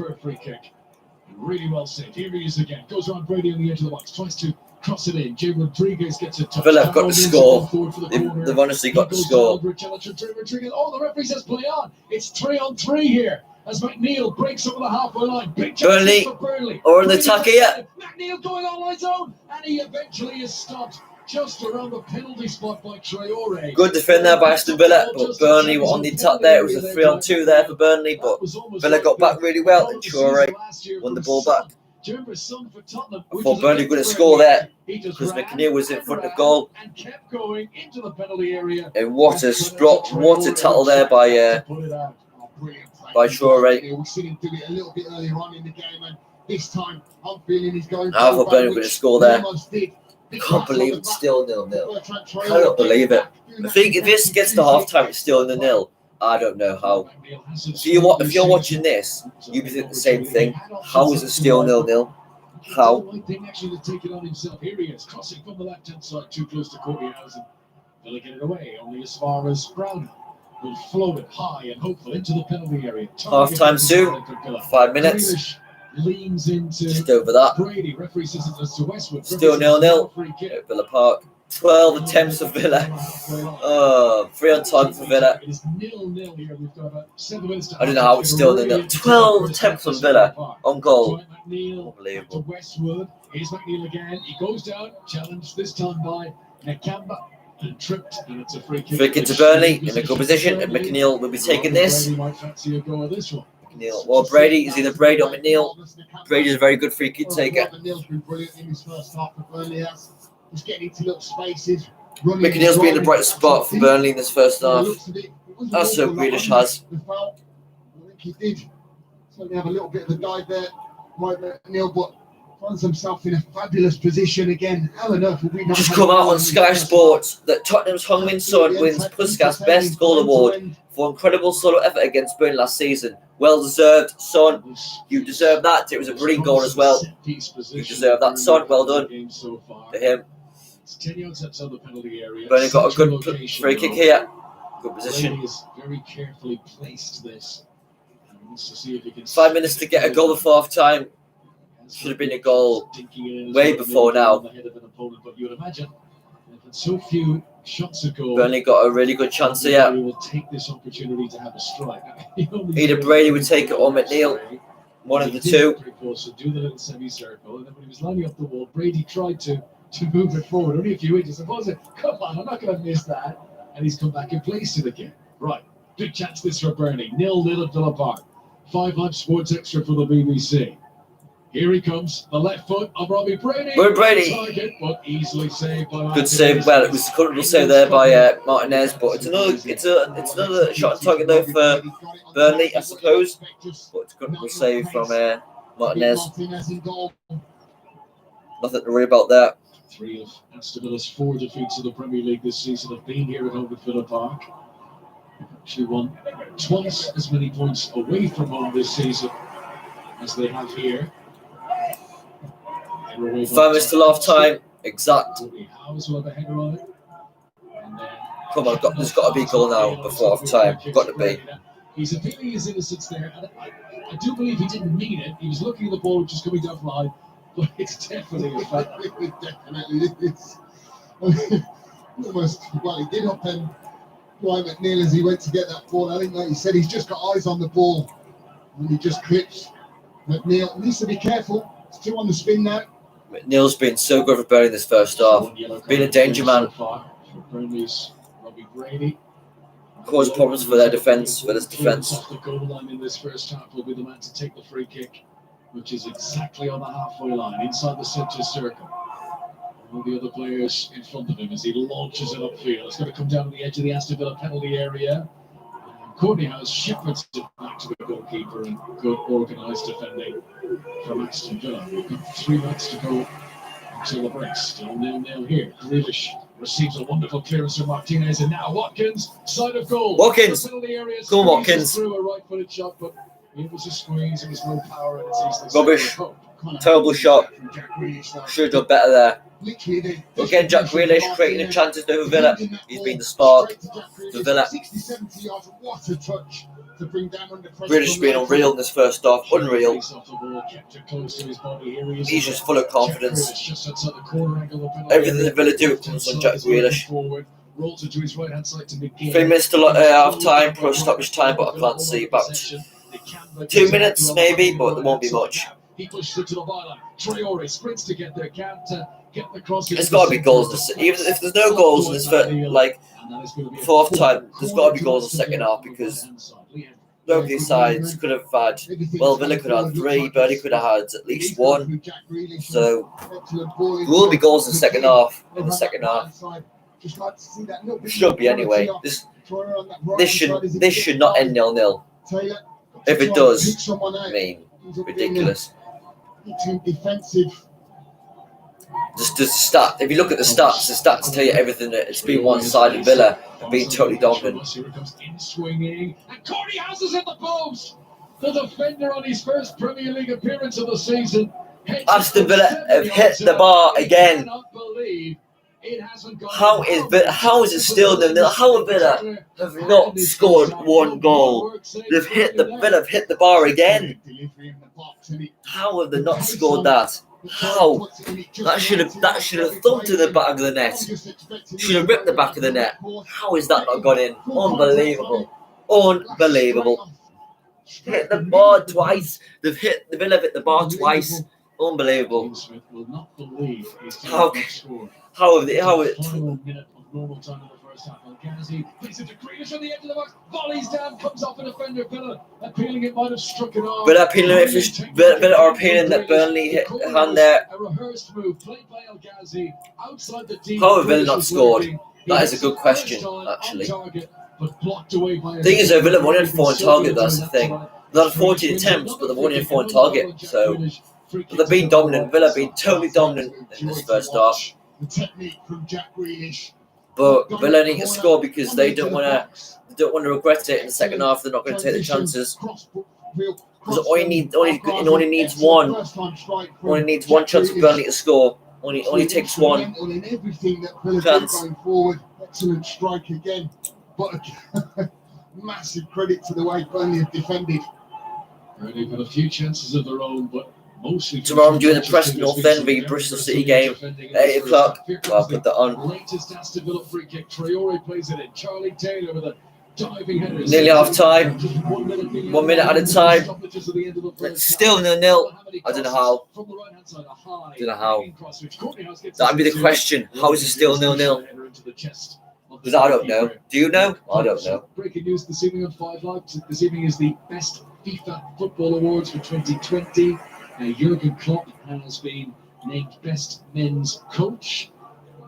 Really well saved. Here he is again. Goes around Brady on the edge of the box. Tries to cross it in. Jay Rodriguez gets a touch. Villa have got to score. They've honestly got to score. Oh, the referee says play on. It's 3-on-3 here. As McNeil breaks over the halfway line. Big Burnley are on the attack here. McNeil going on his own. And he eventually is stopped just around the penalty spot by Traore. Good defend there by Aston Villa, but Burnley were on the attack there. It was a 3-on-2 there for Burnley, but Villa got back really well, and Traore won the ball back. I thought Burnley were going to score there because McNeil was in front of goal. And what a tackle there by Traore. We've seen him do it a little bit earlier on in the game, and this time I'm feeling he's going. I thought Burnley were going to score there. I can't believe it's still 0-0. Cannot believe it. I think if this gets to half-time, it's still 0-0. I don't know how. If you're watching this, you'd be thinking the same thing. How is it still 0-0? How? Here he is, crossing from the left-hand side, too close to Courthouse. They'll get it away, only as far as Brown will float it high and hopeful into the penalty area. Half-time soon. 5 minutes. Leans into just over that. Brady, referee says it's to Westwood. Still 0-0 at Villa Park. 12 attempts for Villa. 3 on target for Villa. It is 0-0 here. We've got about 7 minutes to I don't know how it's still 0-0. 12 attempts on Villa on goal. Unbelievable. Westwood. Here's McNeil again. He goes down. Challenged this time by Nakamba. And tripped, and it's a free kick. Free kick to Burnley in a good position, and McNeil will be taking this. McNeil. Well, Brady is either Brady or McNeil. Brady is a very good free kick taker. McNeil's been brilliant in his first half for Burnley. He's getting into little spaces. McNeil's been a bright spot for Burnley in this first half. That's so Grealish has. I think he did. So they have a little bit of a dive there. Mike McNeil, but finds himself in a fabulous position again. How on earth will we not Just have come a out goal on in the Sky first Sports that Tottenham's Heung-min Son wins Puskas Best Goal Award for incredible solo effort against Burnley last season. Well deserved, Son. You deserve that. It was a brilliant goal as well. You deserve that, Son. Well done to him. Burnley got a good free kick here. Good position. Is very carefully placed this. 5 minutes to get a goal before half time. Should have been a goal way before now. So few shots a goal. Burnley got a really good chance here. He will take this opportunity to have a strike. Either Brady would take it or McNeil. One of the two. To do the little semicircle, and then when he was lining up the wall, Brady tried to move it forward only a few inches. I was like, come on, I'm not going to miss that. And he's come back and placed it again. Right, big chance this for Burnley. 0-0 at Villa Park. 5 Sports Extra for the BBC. Here he comes, the left foot of Robbie Brady. Good Brady. Target, but easily saved by Good save. Well, it was a comfortable save there by Martinez, but it's another shot on target though for Burnley, I suppose. But it's a comfortable save from Martinez. Nothing to worry about there. 3 of Aston Villa's 4 defeats in the Premier League this season have been here at home at Villa Park. Actually won twice as many points away from home this season as they have here. 5 minutes to half time. Exact. Come on, there's got to be a goal now before half time. Got to be. He's appealing his innocence there, and I do believe he didn't mean it. He was looking at the ball just coming down from high, but it's definitely a fact. It definitely is. Almost, well, he did up and Ryan McNeil as he went to get that ball. I think, like you said, he's just got eyes on the ball, and he just clips. McNeil needs to be careful. It's 2 on the spin now. McNeil's been so good for Burnley this first half. Been a danger man. Burnley's Robbie Brady. Caused problems for their defence, for this defence. Off the goal line in this first half will be the man to take the free kick, which is exactly on the halfway line, inside the centre circle. All the other players in front of him as he launches it upfield. It's going to come down to the edge of the Aston Villa penalty area. Courtney House shepherds it back to the goalkeeper and good organised defending from Aston Villa. We've got 3 minutes to go until the break. Still 0-0 here. Grealish receives a wonderful clearance from Martinez, and now Watkins, side of goal. Watkins, go on Watkins. Through a right-footed shot, but it was a squeeze. It was no power, and it's easily rubbish. Terrible shot. Should have done better there. Again, Jack Grealish creating the chances over Villa. He's been the spark for Villa. Grealish been unreal in this first half. Unreal. He's just full of confidence. Everything that Villa do comes on Jack Grealish. 3 minutes to half time, pro stoppage time, but I can't see about 2 minutes maybe, but there won't be much. He pushed it to the byline. Traore sprints to get there, can't get the cross. There's got to be goals. Even if there's no goals in this before half time, there's got to be goals in the second half because both these sides could have had. Well, Villa could have had 3, Burnley could have had at least 1. So there will be goals in the second half. Should be anyway. This should not end 0-0. If it does, I mean, ridiculous. Just the stat. If you look at the stats tell you everything. That it's been one-sided. Villa have been totally dominant. Here it comes in swinging, and Courtney House is at the post. The defender on his first Premier League appearance of the season. Aston Villa have hit the bar again. How is it still 0-0? How have Villa have not scored 1 goal? Villa have hit the bar again. How have they not scored that? How? That should have thumped in the back of the net. Should have ripped the back of the net. How is that not gone in? Unbelievable. Hit the bar twice. Villa have hit the bar twice. Unbelievable. How it? 21 minute of normal time in the first half. Gazi plays it to Grealish on the edge of the box. Volleys down, comes off a defender. Villa appealing it might have struck it off. Villa are appealing that Burnley hit hand there. A rehearsed move played by El Ghazi outside the deep. How have Villa not scored? That is a good question, actually. The thing is, Villa only had 4 on target. That's the thing. They've had 14 attempts, but they've only had 4 on target. So they've been dominant. Villa have been totally dominant in this first half. The technique from Jack Grealish. But Villa need to score because they don't want to regret it in the second half. They're not going to take the chances. Because it only needs one. Only needs one chance for Burnley to score. Only takes one chance. Excellent strike again, but massive credit to the way Burnley have defended. Burnley have had a few chances of their own, but mostly tomorrow I'm doing the Preston North End v Bristol City game at 8 o'clock. I'll put that on. Latest Aston Villa free kick. Traore plays it in. Charlie Taylor with a diving header. Nearly half time. 1 minute at a time. It's still 0-0. I don't know how. That'd be the question. How is it still 0-0? Because I don't know. Do you know? I don't know. Breaking news this evening on 5 Live. This evening is the best FIFA Football Awards for 2020. Jurgen Klopp has been named Best Men's Coach.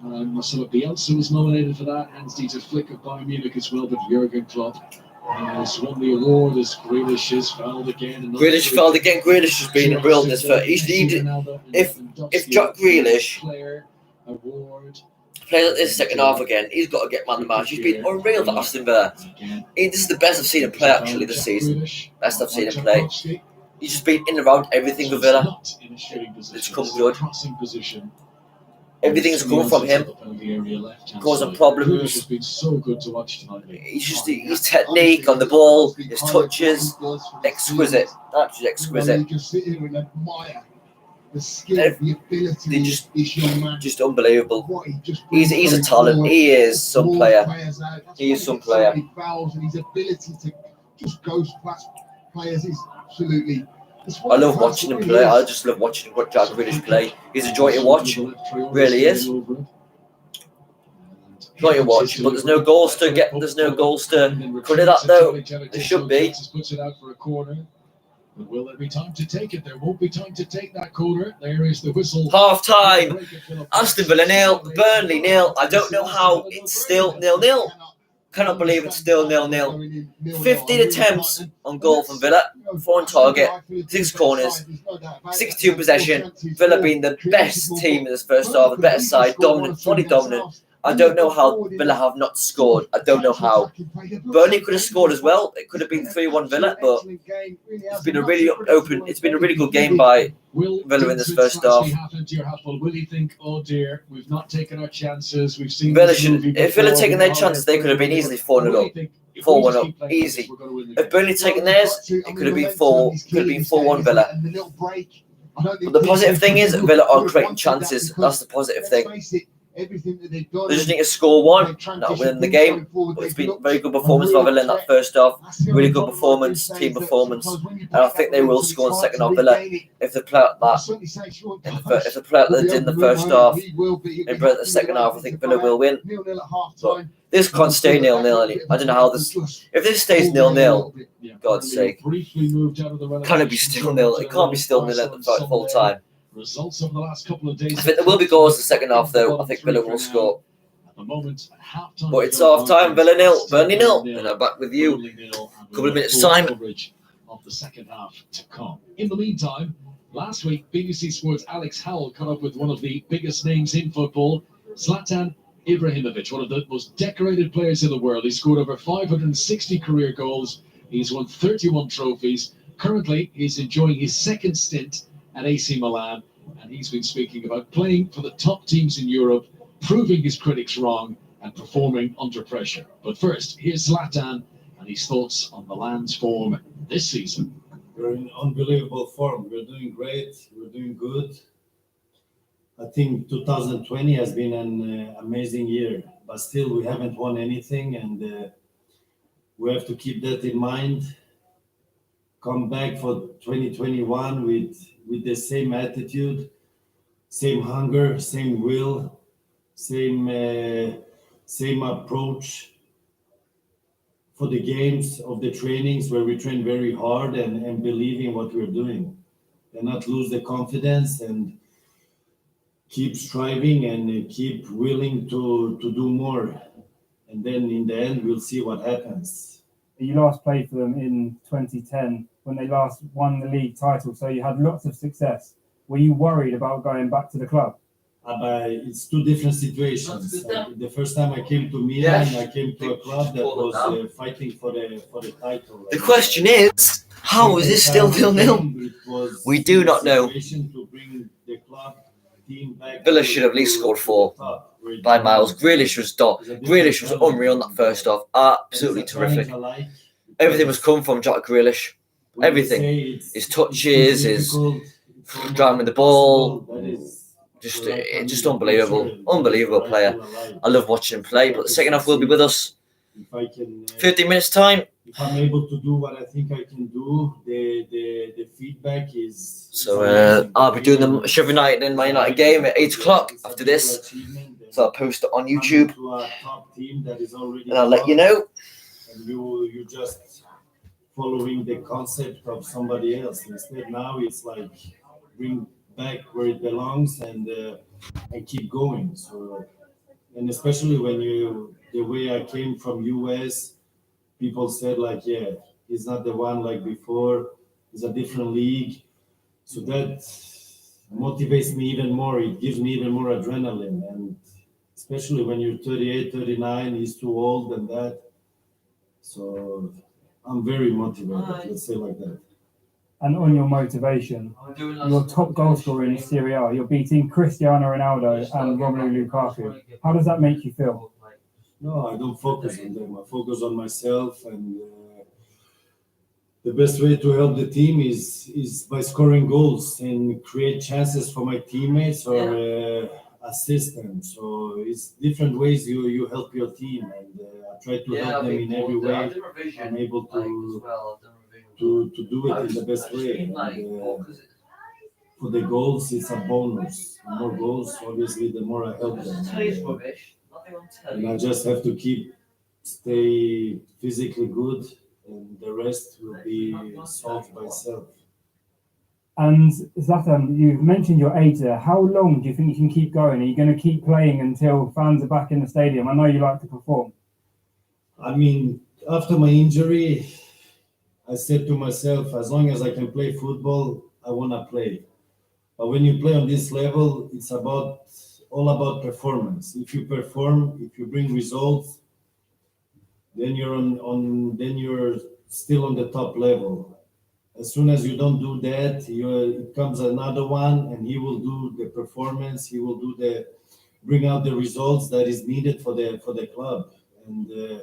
Marcelo Bielsa was nominated for that. Hans-Dieter Flick of Bayern Munich as well. But Jurgen Klopp has won the award as Grealish has fouled again. Grealish fouled again. Grealish has been brilliant this first. If Jack Grealish plays at this second half again, he's got to get man of the match. He's been unreal for Aston Villa. This is the best I've seen him play actually this season. Best I've seen him play. He's just been in and around everything with Villa. It's come good. Everything's come from him. Causing problems. His technique on the ball, his touches, exquisite. Absolutely exquisite. The skill, the ability, just unbelievable. He's a talent. He is some player. He is some player. His ability to just go past players is absolutely. I love watching him play. I just love watching Jack Grealish play. He's a joy to watch. Really is. Joy to watch. But there's no goals to get. There's no goals to credit that though. There should be. But will there be time to take it? There won't be time to take that corner. There is the whistle. Half time. Aston Villa 0, Burnley 0. I don't know how it's still 0-0. Cannot believe it's still 0-0. 15 attempts on goal from Villa, 4 on target, 6 corners, 62 possession. Villa being the best team in this first half, the better side, dominant, fully dominant. I don't know how Villa have not scored. I don't know how. Burnley could have scored as well. It could have been 3-1 Villa, but it's been a really open. It's been a really good game by Villa in this first half. Will he think, oh dear, we've not taken our chances. We've seen Villa should. If Villa had taken their chances, they could have been easily 4-0 up, 4-1 up, easy. If Burnley taken theirs, it could have been 4-1 Villa. But the positive thing is, Villa are creating chances. That's the positive thing. They just need to score one, not win the game. But it's been a very good performance by Villa in that first half. Really good performance, team performance. And I think they will score in the second half. Villa, if they play like that, if they play like they did in the first half, and play the second half, I think Villa will win. But this can't stay 0-0. I don't know how this. If this stays 0-0, God's sake, can it be still 0? It can't be still 0 at the full time. Results of the last couple of days. I think there will be goals in the second half, though. I think Villa will score. At the moment, half-time. But it's half-time. Villa 0, Burnley 0. And I'm back with you. Couple of minutes' time. Of the second half to come. In the meantime, last week, BBC Sports' Alex Howell caught up with one of the biggest names in football, Zlatan Ibrahimovic, one of the most decorated players in the world. He scored over 560 career goals. He's won 31 trophies. Currently, he's enjoying his second stint at AC Milan, and he's been speaking about playing for the top teams in Europe, proving his critics wrong, and performing under pressure. But first, here's Zlatan and his thoughts on Milan's form this season. We're in unbelievable form. We're doing great. We're doing good. I think 2020 has been an amazing year, but still we haven't won anything, and we have to keep that in mind. Come back for 2021 with the same attitude, same hunger, same will, same approach for the games, of the trainings where we train very hard and believe in what we're doing, and not lose the confidence and keep striving and keep willing to do more. And then in the end, we'll see what happens. You last played for them in 2010. when they last won the league title, so you had lots of success. Were you worried about going back to the club? But it's two different situations. The first time I came to Milan, I came to a club that was fighting for the title. The question is, how is this still 0-0? We do not know. Villa should have at least scored 4 by Miles. Grealish was unreal in that first half. Absolutely terrific. Everything was coming from Jack Grealish. Everything. His touches, his driving the ball. Just unbelievable player. I love watching him play. But the second half will be with us. 15 minutes time. If I'm able to do what I think I can do, the feedback is. So I'll be doing the Sheffield United and Man United game at 8 o'clock after this. So I'll post it on YouTube, and I'll let you know. And you just following the concept of somebody else. Instead, now it's like bring back where it belongs and keep going. So, and especially when the way I came from US, people said like, yeah, he's not the one like before. It's a different league. So that motivates me even more. It gives me even more adrenaline. And especially when you're 38, 39, he's too old and that. So I'm very motivated, let's say like that. And on your motivation, your top goal scorer in Serie A, you're beating Cristiano Ronaldo and Romelu Lukaku. How does that make you feel? No, I don't focus on them. I focus on myself, and the best way to help the team is by scoring goals and create chances for my teammates or assist them. So it's different ways you help your team, and I try to help them in every way I'm able to do it in the best way. And, for the goals, it's a bonus. The more goals, obviously, the more I help them. And I just have to stay physically good, and the rest will be solved by itself. And Zlatan, you've mentioned your age there. How long do you think you can keep going? Are you going to keep playing until fans are back in the stadium? I know you like to perform. I mean, after my injury, I said to myself, as long as I can play football, I want to play. But when you play on this level, it's all about performance. If you perform, if you bring results, then you're still on the top level. As soon as you don't do that, it comes another one, and he will do the performance. He will bring out the results that is needed for the club. And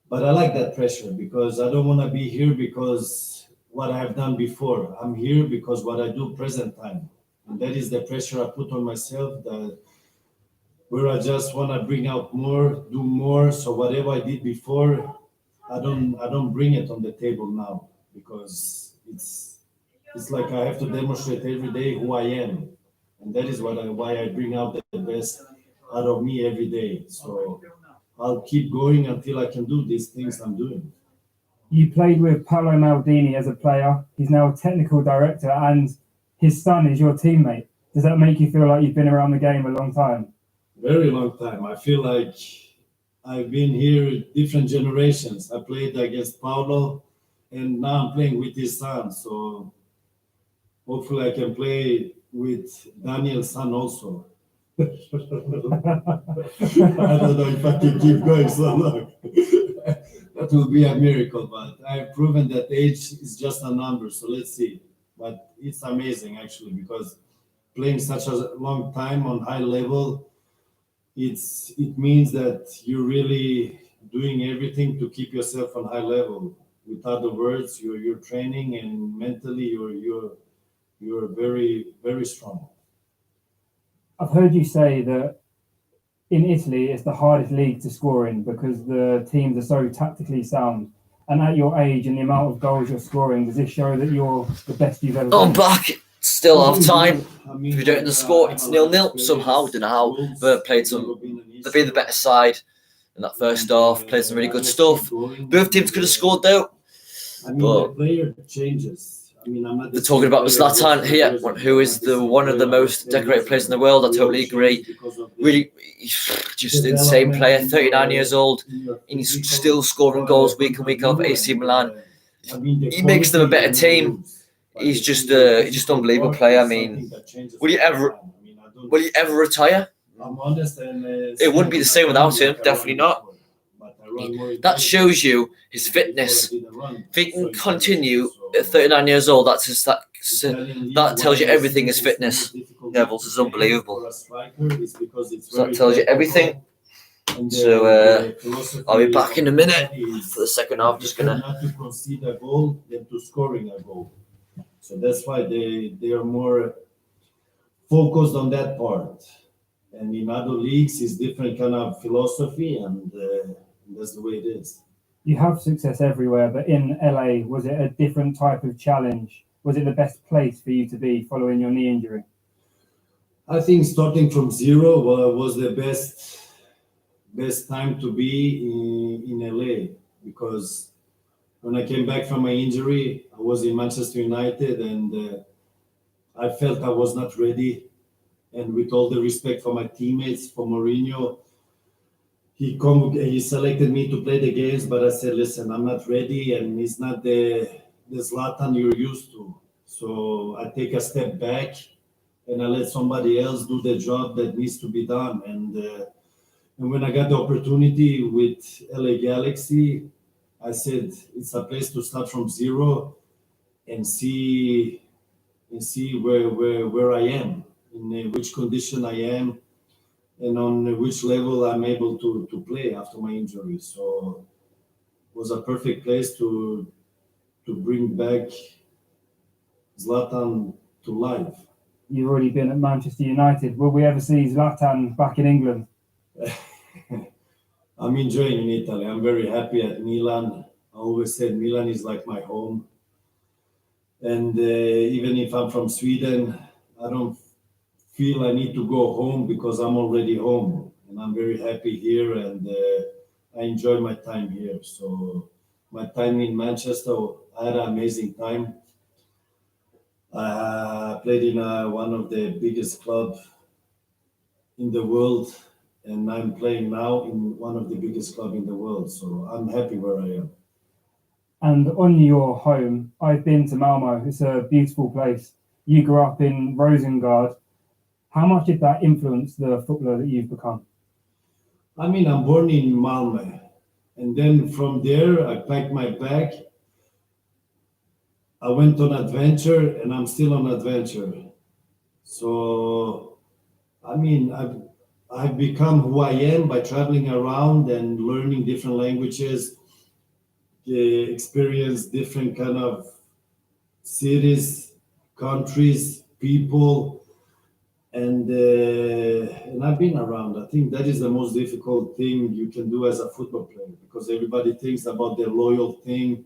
but I like that pressure, because I don't want to be here because what I have done before. I'm here because what I do present time, and that is the pressure I put on myself. Where I just want to bring out more, do more. So whatever I did before, I don't bring it on the table now, because it's like I have to demonstrate every day who I am, and that is why I bring out the best out of me every day. So I'll keep going until I can do these things I'm doing. You played with Paolo Maldini as a player. He's now a technical director, and his son is your teammate. Does that make you feel like you've been around the game a long time? Very long time. I feel like I've been here different generations. I played against Paolo, and now I'm playing with his son. So hopefully I can play with Daniel's son also. I don't know if I can keep going so long. That will be a miracle, but I've proven that age is just a number. So let's see. But it's amazing, actually, because playing such a long time on high level, it means that you're really doing everything to keep yourself on high level. With other words, you're training, and mentally you're very, very strong. I've heard you say that in Italy it's the hardest league to score in because the teams are so tactically sound. And at your age and the amount of goals you're scoring, does this show that you're the best you've ever been? I'm back. Still half time. If you don't know the score, it's 0-0 somehow. I don't know how. But they've been the better side in that first half. Played some really good stuff. Both teams could have scored though. The player changes. They're talking about Zlatan here, who is one of the most decorated players in the world. I totally agree. Really, just insane player. 39 years old, and he's still scoring goals week in week out for AC Milan. I mean, the he makes them a better quality team. improves. But He's the just thing a is, he's just the unbelievable work player. I is mean, something that changes will you all the ever- time. I mean, I don't- will he ever retire? I'm honest, and It wouldn't be the same without him. like I Definitely run not. before, but I run more That intelligent. shows you his Before I fitness. didn't run If he so can continue intelligent, at 39 years old, that's just Italian league, that tells you why I everything say is it's the fitness most difficult levels league is to play unbelievable. for a striker is because it's So that very tells you technical, everything. and So, the philosophy I'll be back in a of minute Italy is for the second half. Just gonna. not to concede a goal than to scoring a goal. So that's why they are more focused on that part. And in other leagues, it's different kind of philosophy, and that's the way it is. You have success everywhere, but in LA, was it a different type of challenge? Was it the best place for you to be following your knee injury? I think starting from zero was the best time to be in LA, because when I came back from my injury, I was in Manchester United, and I felt I was not ready. And with all the respect for my teammates, for Mourinho, he selected me to play the games, but I said, listen, I'm not ready, and it's not the Zlatan you're used to. So I take a step back, and I let somebody else do the job that needs to be done. And when I got the opportunity with LA Galaxy, I said it's a place to start from zero and see where I am, in which condition I am, and on which level I'm able to play after my injury. So it was a perfect place to bring back Zlatan to life. You've already been at Manchester United. Will we ever see Zlatan back in England? I'm enjoying in Italy. I'm very happy at Milan. I always said Milan is like my home. And even if I'm from Sweden, I don't feel I need to go home because I'm already home. And I'm very happy here, and I enjoy my time here. So my time in Manchester, I had an amazing time. I played in one of the biggest clubs in the world, and I'm playing now in one of the biggest clubs in the world. So I'm happy where I am. And on your home, I've been to Malmo. It's a beautiful place. You grew up in Rosengard. How much did that influence the footballer that you've become? I mean, I'm born in Malmö, and then from there, I packed my bag. I went on adventure, and I'm still on adventure. So, I mean, I've become who I am by traveling around and learning different languages, experience different kind of cities, countries, people, and I've been around. I think that is the most difficult thing you can do as a football player, because everybody thinks about their loyal thing,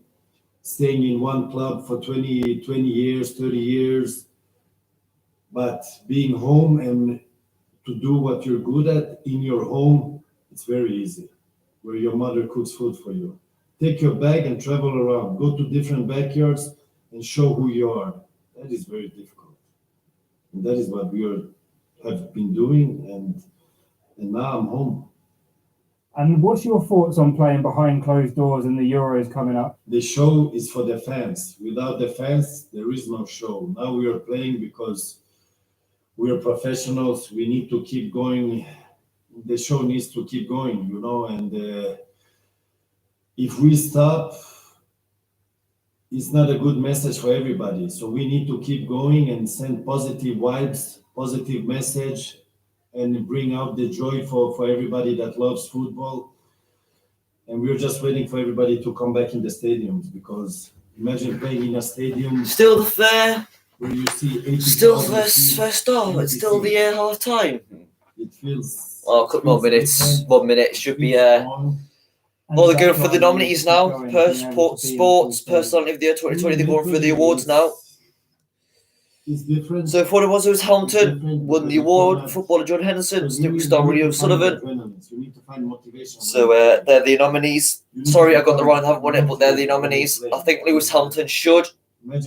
staying in one club for 20 years, 30 years, but being home and to do what you're good at in your home, it's very easy, where your mother cooks food for you. Take your bag and travel around, go to different backyards and show who you are. That is very difficult. And that is what have been doing, and now I'm home. And what's your thoughts on playing behind closed doors and the Euros coming up? The show is for the fans. Without the fans, there is no show. Now we are playing because we are professionals. We need to keep going. The show needs to keep going, and if we stop, it's not a good message for everybody. So we need to keep going and send positive vibes, positive message, and bring out the joy for everybody that loves football. And we're just waiting for everybody to come back in the stadiums, because imagine playing in a stadium Still there. where you see 80,000 Still people. first half. It's still the half time. It feels. Oh, a couple more minutes. different. 1 minute. It should be. Strong. Well, they're going for the nominees now. Sports Personality of the Year 2020. They're going for the awards now. It's different. So for the ones who was Hamilton, won the award. Footballer John Henderson, superstar William Sullivan. So they're the nominees. Sorry, I got the wrong. I haven't won it, but they're the nominees. I think Lewis Hamilton should win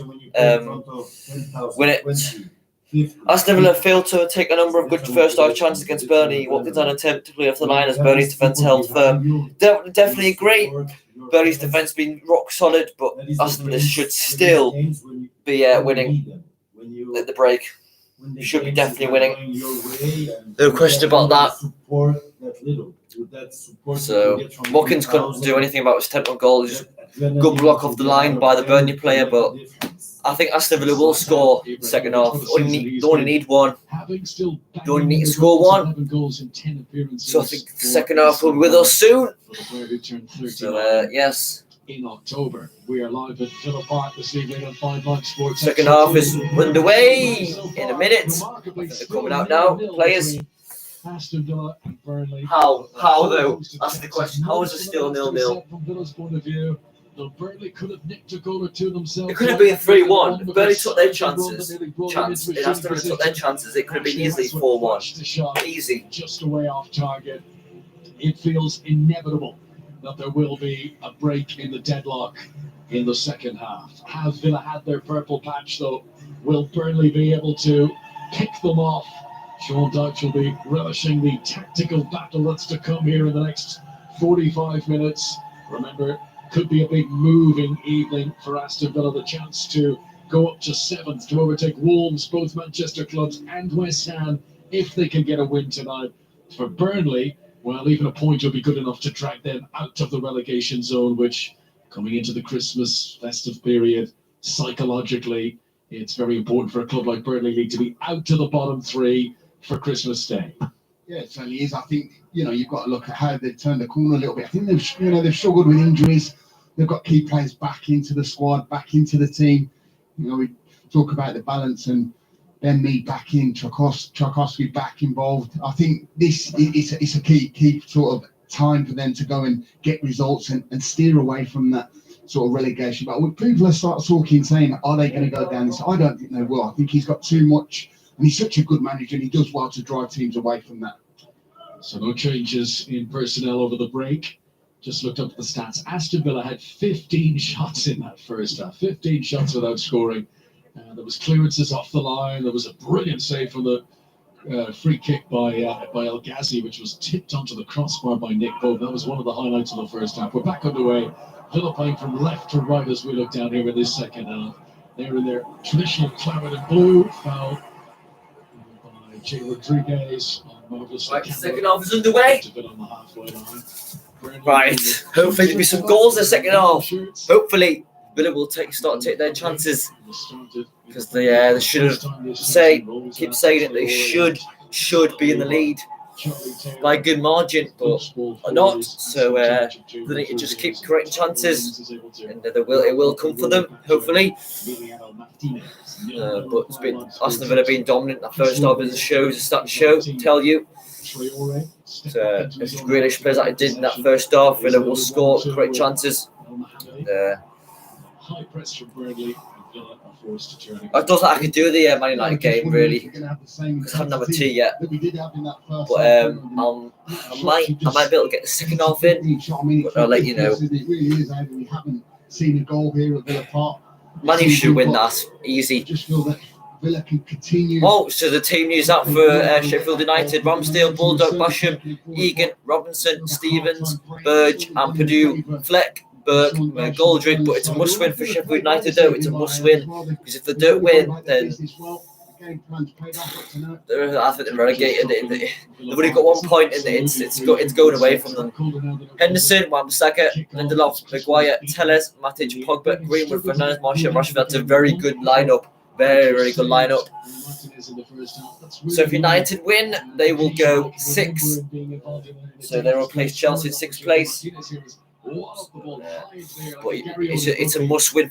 it. Aston Villa failed to take a number of good first-half chances against Burnley. What did an attempt to play off the line as Burnley's defence held firm? Definitely agree. Burnley's defence been rock solid, but Aston Villa should still be winning at the break. Should be definitely winning. No question about that. So Watkins couldn't do anything about his 10th goal. Just good block off the line by the Burnley player, but I think Aston Villa will score second half. They only need one. They only need to score one. So I think the second half will be with us soon. So yes. In October, we are live at Villa Park this evening on 5 Live Sports. Second half is underway in a minute. They're coming out now, players. Aston Villa and Burnley. How though? That's the question. How is it still 0-0? From Villa's point of view, though Burnley could have nicked a goal or two themselves. It could have been 3-1. If Burnley took their chances. If Aston Villa took their chances, it could have been easily 4-1. Easy. Just away off target. It feels inevitable that there will be a break in the deadlock in the second half. Have Villa had their purple patch though? Will Burnley be able to pick them off? Sean Dyche will be relishing the tactical battle that's to come here in the next 45 minutes. Remember, could be a big moving evening for Aston Villa. The chance to go up to 7th, to overtake Wolves, both Manchester clubs, and West Ham, if they can get a win tonight. For Burnley, well, even a point will be good enough to drag them out of the relegation zone, which, coming into the Christmas festive period, psychologically, it's very important for a club like Burnley League to be out to the bottom 3 for Christmas Day. Yeah, it certainly is. I think, you've got to look at how they've turned the corner a little bit. I think they've struggled with injuries. They've got key players back into the squad, back into the team. We talk about the balance and Ben Mead back in, Tchaikovsky back involved. I think this is a key sort of time for them to go and get results and steer away from that sort of relegation. But people start talking, saying, are they going to go down this? I don't think they will. I think he's got too much, and he's such a good manager, and he does well to drive teams away from that. So no changes in personnel over the break. Just looked up the stats. Aston Villa had 15 shots in that first half. 15 shots without scoring. There was clearances off the line. There was a brilliant save from the free kick by El Ghazi, which was tipped onto the crossbar by Nick Pope. That was one of the highlights of the first half. We're back underway. Villa playing from left to right as we look down here in this second half. They're in their traditional claret and blue. Foul by Jay Rodriguez. Right, second half is underway. Right, hopefully there'll be some goals in the second half. Hopefully Villa will start to take their chances, because they should have keep saying it. They should be in the lead by a good margin, but are not. So they need to just keep creating chances, and it will come for them. Hopefully. But it's been Aston Villa being dominant. That first half as the stats tell you. If Grealish plays like he did in that first half, Villa will score, create chances. High press from Burnley. I don't think I could do the Man United game really, because I haven't had a tea yet. But I might be able to get the second half in. But I'll let you know. We haven't seen a goal here at Villa Park. Man U should win that easy. Just feel that Villa can continue. Oh, so the team news out for Sheffield United: Ramsdale, Bulldog, Basham, Egan, Robinson, Stevens, Burge, and Purdue, Fleck, Burke, Goldrick. But it's a must-win for Sheffield United, though. It's a must-win, because if they don't win, then I think they're relegated. They've only got 1 point, and it's going away from them. Henderson, Wan-Bissaka, Lindelof, Maguire, Telles, Matic, Pogba, Greenwood, Fernandes, Martial, Rashford. That's a very good lineup. Very, very good lineup. So if United win, they will go 6. So they will place Chelsea in 6th place. But it's a must-win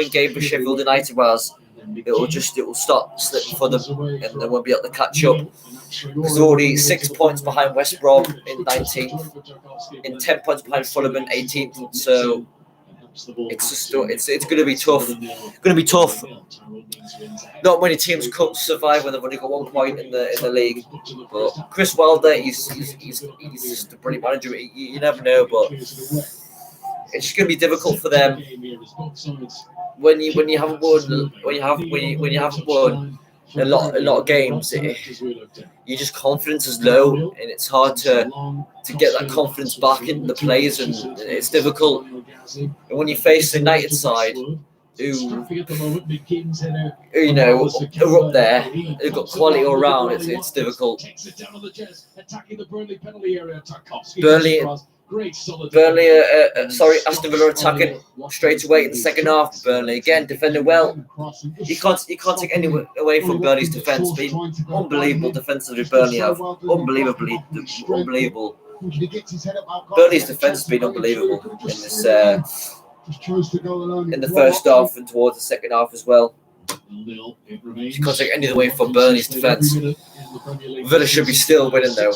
game for Sheffield United, whereas it will start slipping for them, and they won't be able to catch up. Because they're already 6 points behind West Brom in 19th, and 10 points behind Fulham in 18th. So it's going to be tough. Going to be tough. Not many teams could survive when they've only got 1 point in the league. But Chris Wilder, he's just a brilliant manager. You never know, but it's just going to be difficult for them when you haven't won a lot of games, you just confidence is low, and it's hard to get that confidence back into the players, and it's difficult. And when you face the United side, who you know are up there, who've got quality all around, it's difficult. Aston Villa attacking straight away in the second half. Burnley again defending well. You can't take any away from Burnley's defence. Been unbelievable defensively. Burnley have unbelievable. Burnley's defence has been unbelievable in this in the first half and towards the second half as well. You can't take any away from Burnley's defence. Villa should be still winning though.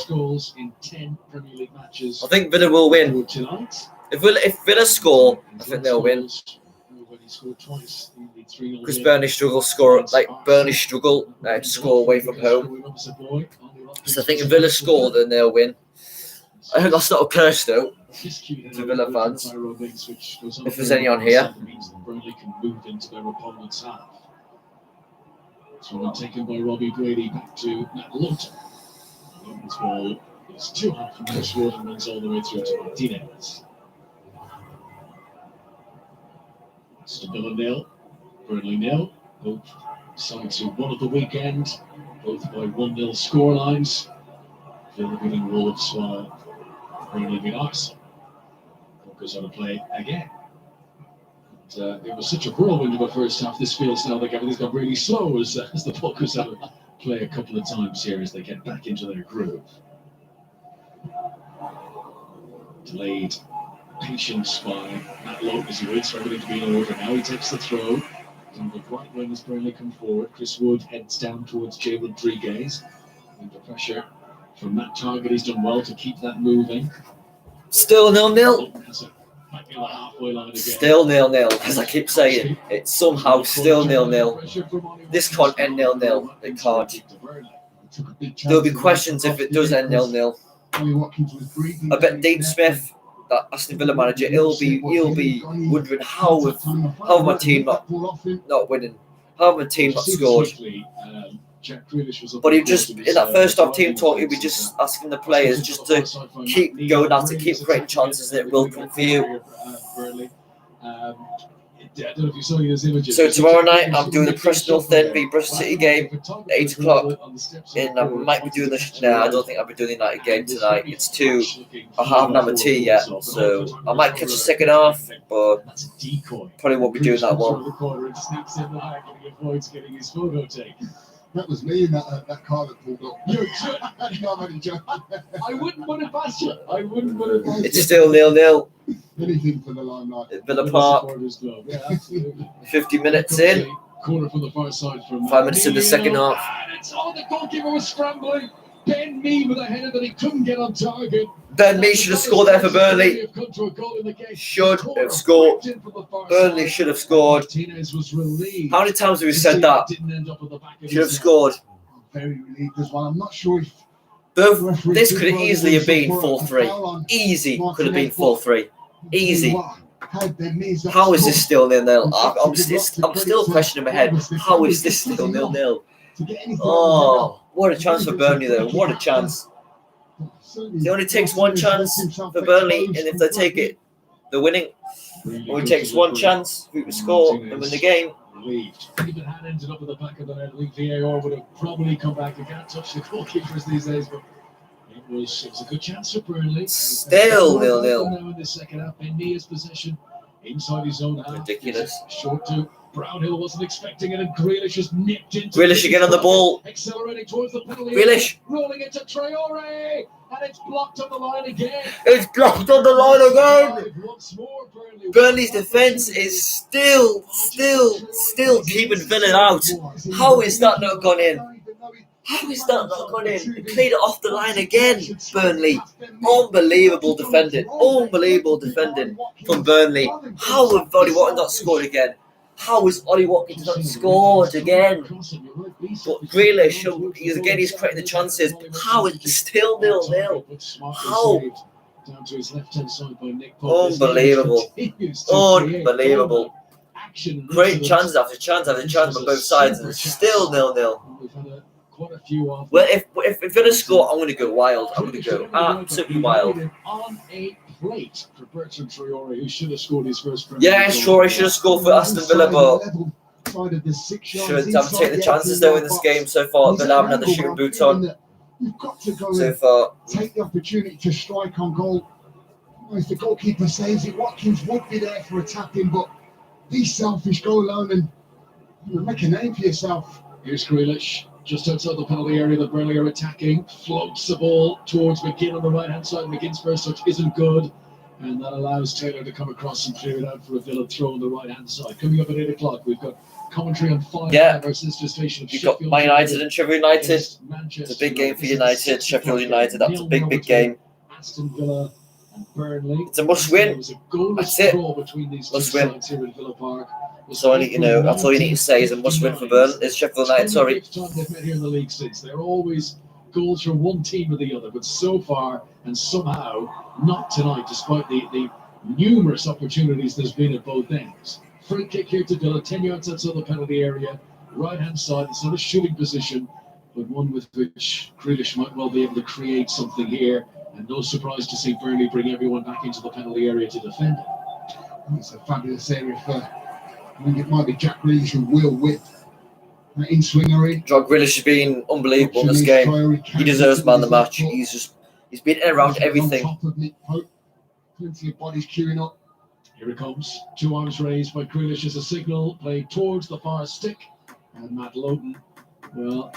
I think Villa will win. If Villa score, I think they'll win. Because Burnley struggle to score away from home. So I think if Villa score, then they'll win. I hope that's not a curse though to Villa fans. If there's any on here. So taken by Robbie Brady back to Matt Lawton. This ball is too hard from Chris Wood and runs all the way through to Martinez. Aston Villa 0, Burnley 0. Both sides who won at the weekend, both by 1-0 scorelines. Villa beating Wolves while Burnley beat Arsenal. Focus on a play again. It was such a whirlwind of a first half. This feels now like everything's got really slow as the Buckers have to play a couple of times here as they get back into their groove. Delayed patience by Matt Lawton as he waits for everything to be in order. Now he takes the throw. On the right wing as Burnley come forward. Chris Wood heads down towards Jay Rodriguez. Under pressure from Matt Target. He's done well to keep that moving. Still 0-0. Still 0-0, as I keep saying. It's somehow still 0-0. This can't end 0-0. It can't. There'll be questions if it does end 0-0. I bet Dean Smith, that Aston Villa manager, he'll be wondering how my team not winning, how my team not scored. But he just in that first half team talk, he'll be just asking the players just to keep going at it, keep creating chances, and it will come for you. So tomorrow night I'm doing the Preston North End v Bristol City game at 8 o'clock, and I might be doing the. No, I don't think I'll be doing the United game tonight. It's too. I haven't had my tea yet, so I might catch the second half, but probably won't be doing that one. That was me in that car that pulled up. I wouldn't put it past you. It's still 0-0. Anything for the limelight. At Villa Park. 50 minutes in. Corner from the far side from 5 minutes in the second half. The goalkeeper was scrambling. Ben Mee with a header that he couldn't get on target. Ben Mee should have scored there for Burnley. Should have scored. Burnley should have scored. How many times have we said that? Should have scored. I'm very relieved as well. I'm not sure if this could easily have been 4-3. Easy could have been 4-3. Easy. How is this still 0-0? I'm still questioning my head. How is this still 0-0? Oh, what a chance for Burnley though. What a chance. It only takes one chance for Burnley, and if they take it, they're winning. It only takes one chance for you to score and win the game. If it had ended up at the back of the net, I think VAR would have probably come back. You can't touch the goalkeepers these days, but it was a good chance for Burnley. Still 0-0. Now in the second half, Bendia's possession inside his own half. Ridiculous. Short to Brownhill, wasn't expecting it, and Grealish just nipped into Grealish again on the ball. Accelerating towards the penalty. Grealish. Rolling into Traore, and it's blocked on the line again. It's blocked on the line again. Once more, Burnley's defence is still keeping Villa out. How is that not gone in? How is that not gone in? He played it off the line again, Burnley. Unbelievable defending. Unbelievable defending from Burnley. How have Ollie Watkins not scored again? How is Ollie Watkins not scored again? But Grealish, he's creating the chances. How is it still 0-0? How? Unbelievable. Unbelievable. action. Great chances after chance after chance on both sides, and it's still 0-0. We've had quite a few of them. Well, if Villa score, I'm going to go wild. I'm going to go absolutely wild. On a plate for Bertrand Traore, who should have scored his first Premier Yeah, League sure, goal. he should have scored for Aston Villa, but shouldn't have to take the chances though in this game so far. Villa haven't had the shooting boots on You've got to go so and far. take the opportunity to strike on goal. If the goalkeeper saves it, Watkins would be there for a tap-in, but be selfish, go alone and make a name for yourself. Here's Grealish, just outside the penalty area that Burnley are attacking. Floats the ball towards McGinn on the right-hand side. McGinn's first touch isn't good, and that allows Taylor to come across and clear it out for a Villa throw on the right-hand side. Coming up at 8 o'clock, we've got commentary on 5 our sister station of You've got Sheffield Man United and Sheffield United. Manchester. It's a big game for United. Sheffield United, that's a big game. Aston Villa and Burnley. It's a must-win. It was a goalless That's it. draw between these two Must-win. sides here in Villa Park. That's all you know. That's all you need to say is a must-win for Burnley. It's Sheffield United. Sorry. Time they've met here in the league since. They're always goals from one team or the other, but so far and somehow not tonight, despite the numerous opportunities there's been at both ends. Free kick here to Villa, 10 yards outside the penalty area, right-hand side. It's not a shooting position, but one with which Grealish might well be able to create something here. And no surprise to see Burnley bring everyone back into the penalty area to defend it. It's a fabulous area for, I think it might be Jack Grealish who will whip that in-swinger in. Jack Grealish has been unbelievable in this game. He deserves man of the match. He's been around everything. On top of Nick Pope. Plenty of bodies queuing up. Here it comes. 2 arms raised by Grealish as a signal, played towards the far stick. And Matt Lowton, well,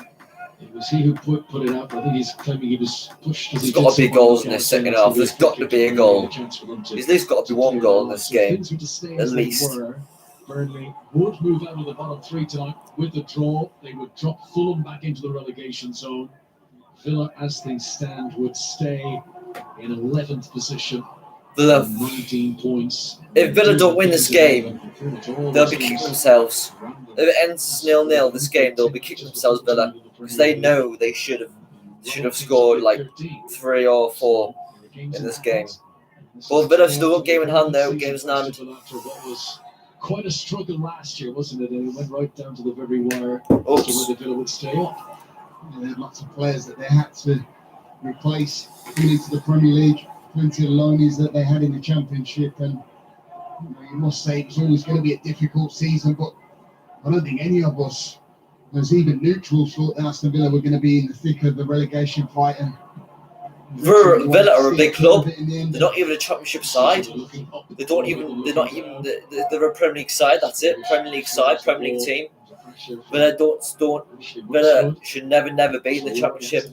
it was he who put it out. I think he's claiming he was pushed. There's got to be goals in this second half. There's got to be a goal. There's at least got to be one goal in this game. At least. Burnley would move out of the bottom 3 tonight with the draw. They would drop Fulham back into the relegation zone. Villa, as things stand, would stay in 11th position. Villa, 19 points. if Villa don't win this game, they'll be kicking themselves. If it ends 0-0 this game, they'll be kicking themselves, Villa, because they know they should have scored like 3 or 4 in this game. But Villa still got game in hand though, game's in hand. Quite a struggle last year, wasn't it? And it went right down to the very wire as to whether Villa would stay up. They had lots of players that they had to replace coming into the Premier League. Plenty of loanies that they had in the Championship, and you must say it was always going to be a difficult season. But I don't think any of us, as even neutrals, thought that Aston Villa were going to be in the thick of the relegation fight. And Villa are a big club. They're not even a Championship side. They're a Premier League side. That's it. Premier League side, Premier League team. Villa should never be in the Championship.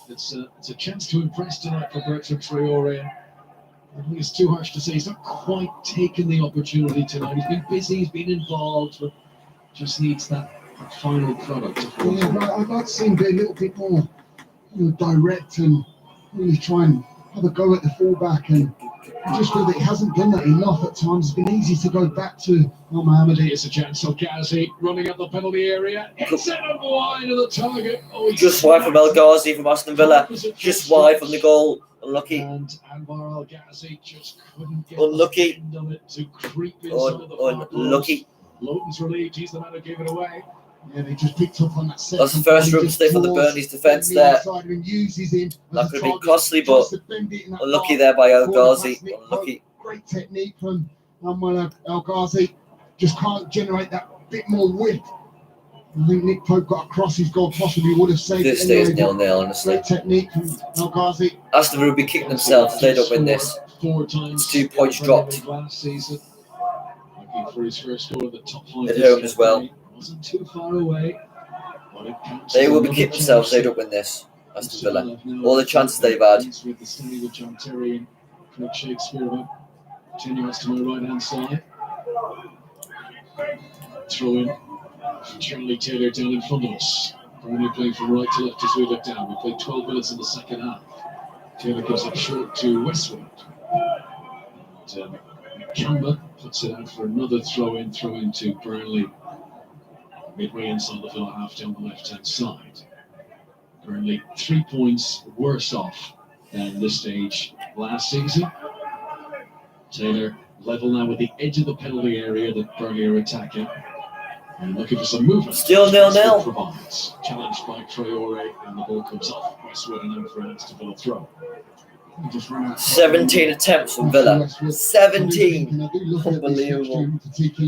It's a chance to impress tonight for Bertrand Traore. I think it's too harsh to say he's not quite taken the opportunity tonight. He's been busy, he's been involved, but just needs that final product. Yeah, right. I'd like to see him be a little bit more direct and really try and have a go at the fullback, and I just feel that he hasn't done that enough at times. It's been easy to go back to Mohamed. It's a chance. So Ghazi running up the penalty area. It's it on the line of the target. Just wide from El Ghazi from Aston Villa. Just wide from the goal. Unlucky. And Anwar El Ghazi just couldn't get Unlucky. the end of it to creep inside the far Unlucky. Lowton's relieved. He's the man who gave it away. Yeah, they just picked up on that second. That's the first room stay for the Burnley's defence there. That could have been costly, but unlucky there by El Ghazi. Unlucky. Great technique from El Ghazi. Just can't generate that bit more width. I think Nick Pope got across his goal, possibly would have saved This it stays anyway, 0-0, honestly. Great technique from El Ghazi. Aston Villa will be kicking themselves if they don't win this. 4 times. It's 2 points dropped. Last season. Looking for his first goal of the top 5. At home as well. Wasn't too far away. They will be kicking themselves if they don't win this. Aston Villa. All the chances they've had. With the study with John Terry and Craig Shakespeare about 10 yards to my right hand side. Throw in Charlie Taylor down in front of us. Burnley playing from right to left as we look down. We played 12 minutes in the second half. Taylor gives it short to Westwood. Kamba puts it out for another throw in to Burnley. Midway inside the Villa half down the left-hand side. Burnley 3 points worse off than this stage last season. Taylor Level now with the edge of the penalty area that Burnley are attacking. And looking for some movement. Still 0-0. Provides. Challenged by Traore, and the ball comes off Westwood and out for an Aston Villa throw. 17 attempts from Villa. 17. Unbelievable.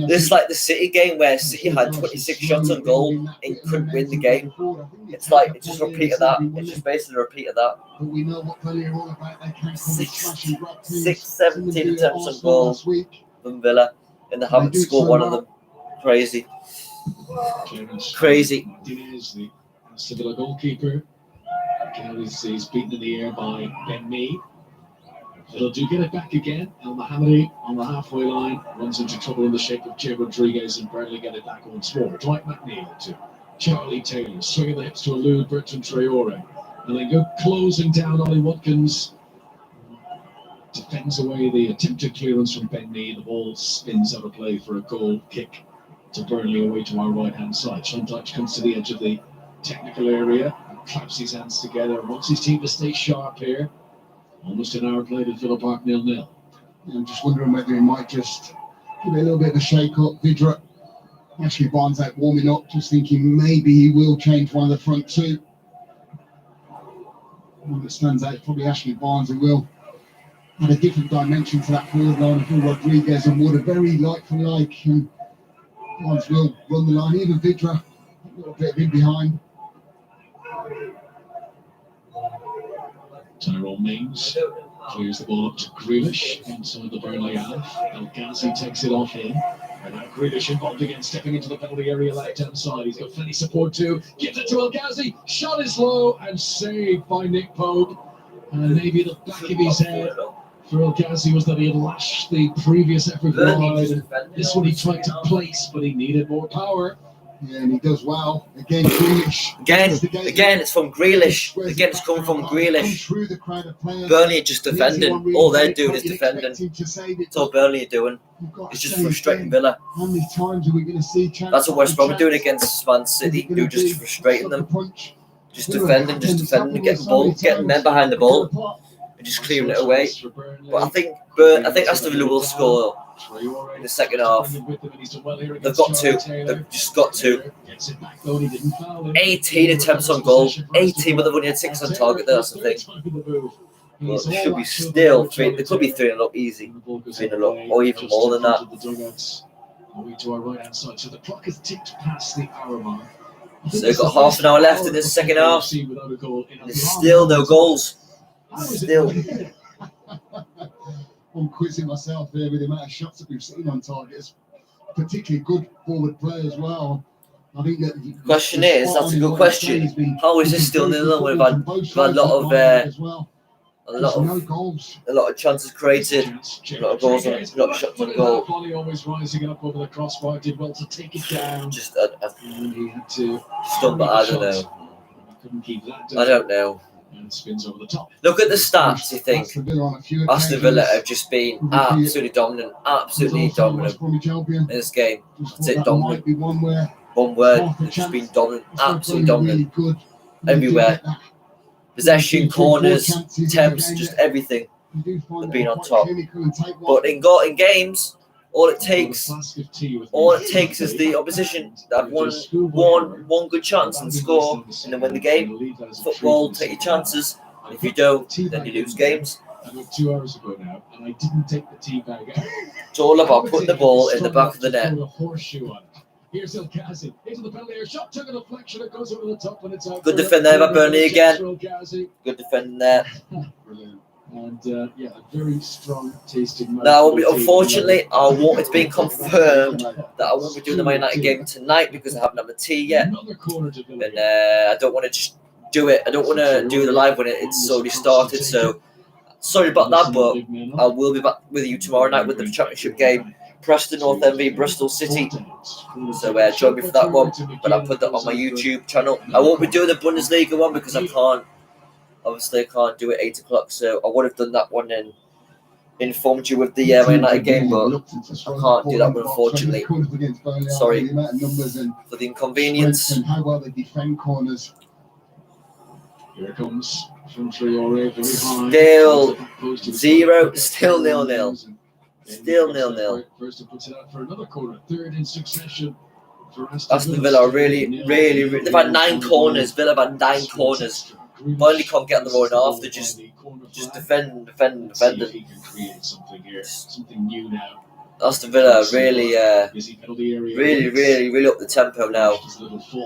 This is like the City game where City had 26 shots on goal and couldn't win the game. It's like, it's just a repeat of that. It's just basically a repeat of that. 17 attempts on goal from Villa, and they haven't scored one of them. Crazy. Crazy. Martinez, the Aston Villa goalkeeper. He's beaten in the air by Ben Mee. Villa do get it back again. El Mohammadi on the halfway line runs into trouble in the shape of Jay Rodriguez, and Burnley get it back once more. Dwight McNeil to Charlie Taylor, swinging the hips to elude Bertrand Traore, and then go closing down Ollie Watkins. Defends away the attempted clearance from Ben Mee. The ball spins out of play for a goal kick to Burnley away to our right hand side. Sean Dyche comes to the edge of the technical area, claps his hands together, wants his team to stay sharp here. Almost an hour played at Villa Park 0-0. I'm just wondering whether he might just give it a little bit of a shake-up. Vidra, Ashley Barnes out warming up, just thinking maybe he will change one of the front two. One that stands out is probably Ashley Barnes, who will add a different dimension to that forward line. I think Rodriguez and Wood are very like for like, and Barnes will run the line. Even Vidra, a little bit in behind. Tyrone Mings clears the ball up to Grealish inside the Burnley half. El Ghazi takes it off him. And now Grealish involved again, stepping into the penalty area left-hand side. He's got plenty of support too. Gives it to El Ghazi. Shot is low and saved by Nick Pope. And maybe the back of his head for El Ghazi was that he had lashed the previous effort wide. And this one he tried to place, but he needed more power. Yeah, and he does well. Again, Grealish. Again, it's from Grealish. Again, it's coming from Grealish. Burnley are just defending. All they're doing is defending. That's all Burnley are doing. It's just frustrating Villa. How many times are we going to see chances? That's what West Brom are doing against Man City. They're just frustrating them. Just defending, getting men behind the ball, and just clearing it away. But I think Aston Villa will score in the second half. They've got to. They've just got to. 18 attempts on goal. 18, but they've only had 6 on target. That's the thing. But it should be still 3. There could be 3-0 up easy. 3-0 or even more than that. Away to our right hand side. So the clock has ticked past the hour mark. So they've got half an hour left in this second half. There's still no goals. Still. I'm quizzing myself here with the amount of shots that we've seen on targets. Particularly good forward play as well. I think that the question is, that's a good question. How is this still 0-0? We've had a lot of chances created, a lot of goals, a lot of shots on goal. Volley always rising up over the crossbar, did well to take it down. Just and he had to but I don't know. Couldn't keep that down. I don't know. And spins over the top. Look at the stats, you think. Aston Villa have just been absolutely dominant in this game. That's it, dominant. One word, they've just been dominant, absolutely dominant. Everywhere. Possession, corners, attempts, just everything. They've been on top. But in games, all it takes is the opposition to have one good chance and score, and then win the game. Football, take your chances. And if you don't, then you lose games. I got 2 hours ago now, and I didn't take the tea bag out. It's all about putting the ball in the back of the net. Here's El Ghazi into the penalty area. Shot took a deflection. It goes over the top and it's out. Good defend there by Burnley again. Good defending there. Brilliant. And a very strong tasting. Now, unfortunately, it's been confirmed that I won't be doing the Man United game tonight because I haven't had my tea yet. And I don't want to just do it. I don't want to do the live when it's already started. So sorry about that, but I will be back with you tomorrow night with the Championship game. Preston North End v Bristol City. So join me for that one. But I'll put that on my YouTube channel. I won't be doing the Bundesliga one because I can't. Obviously, I can't do it 8 o'clock. So I would have done that one and informed you with the Man United game, but I can't do that one, unfortunately. Sorry for the inconvenience. How well they defend corners. Here it comes from Traore, very high. Still 0-0. Still 0-0. First, puts it out for another corner. Third in succession for Aston Villa are really, they've had 9 corners. Villa have had 9 corners. Burnley can't get on the road half. They just defend. He can create something here, something new now. Aston Villa really up the tempo now,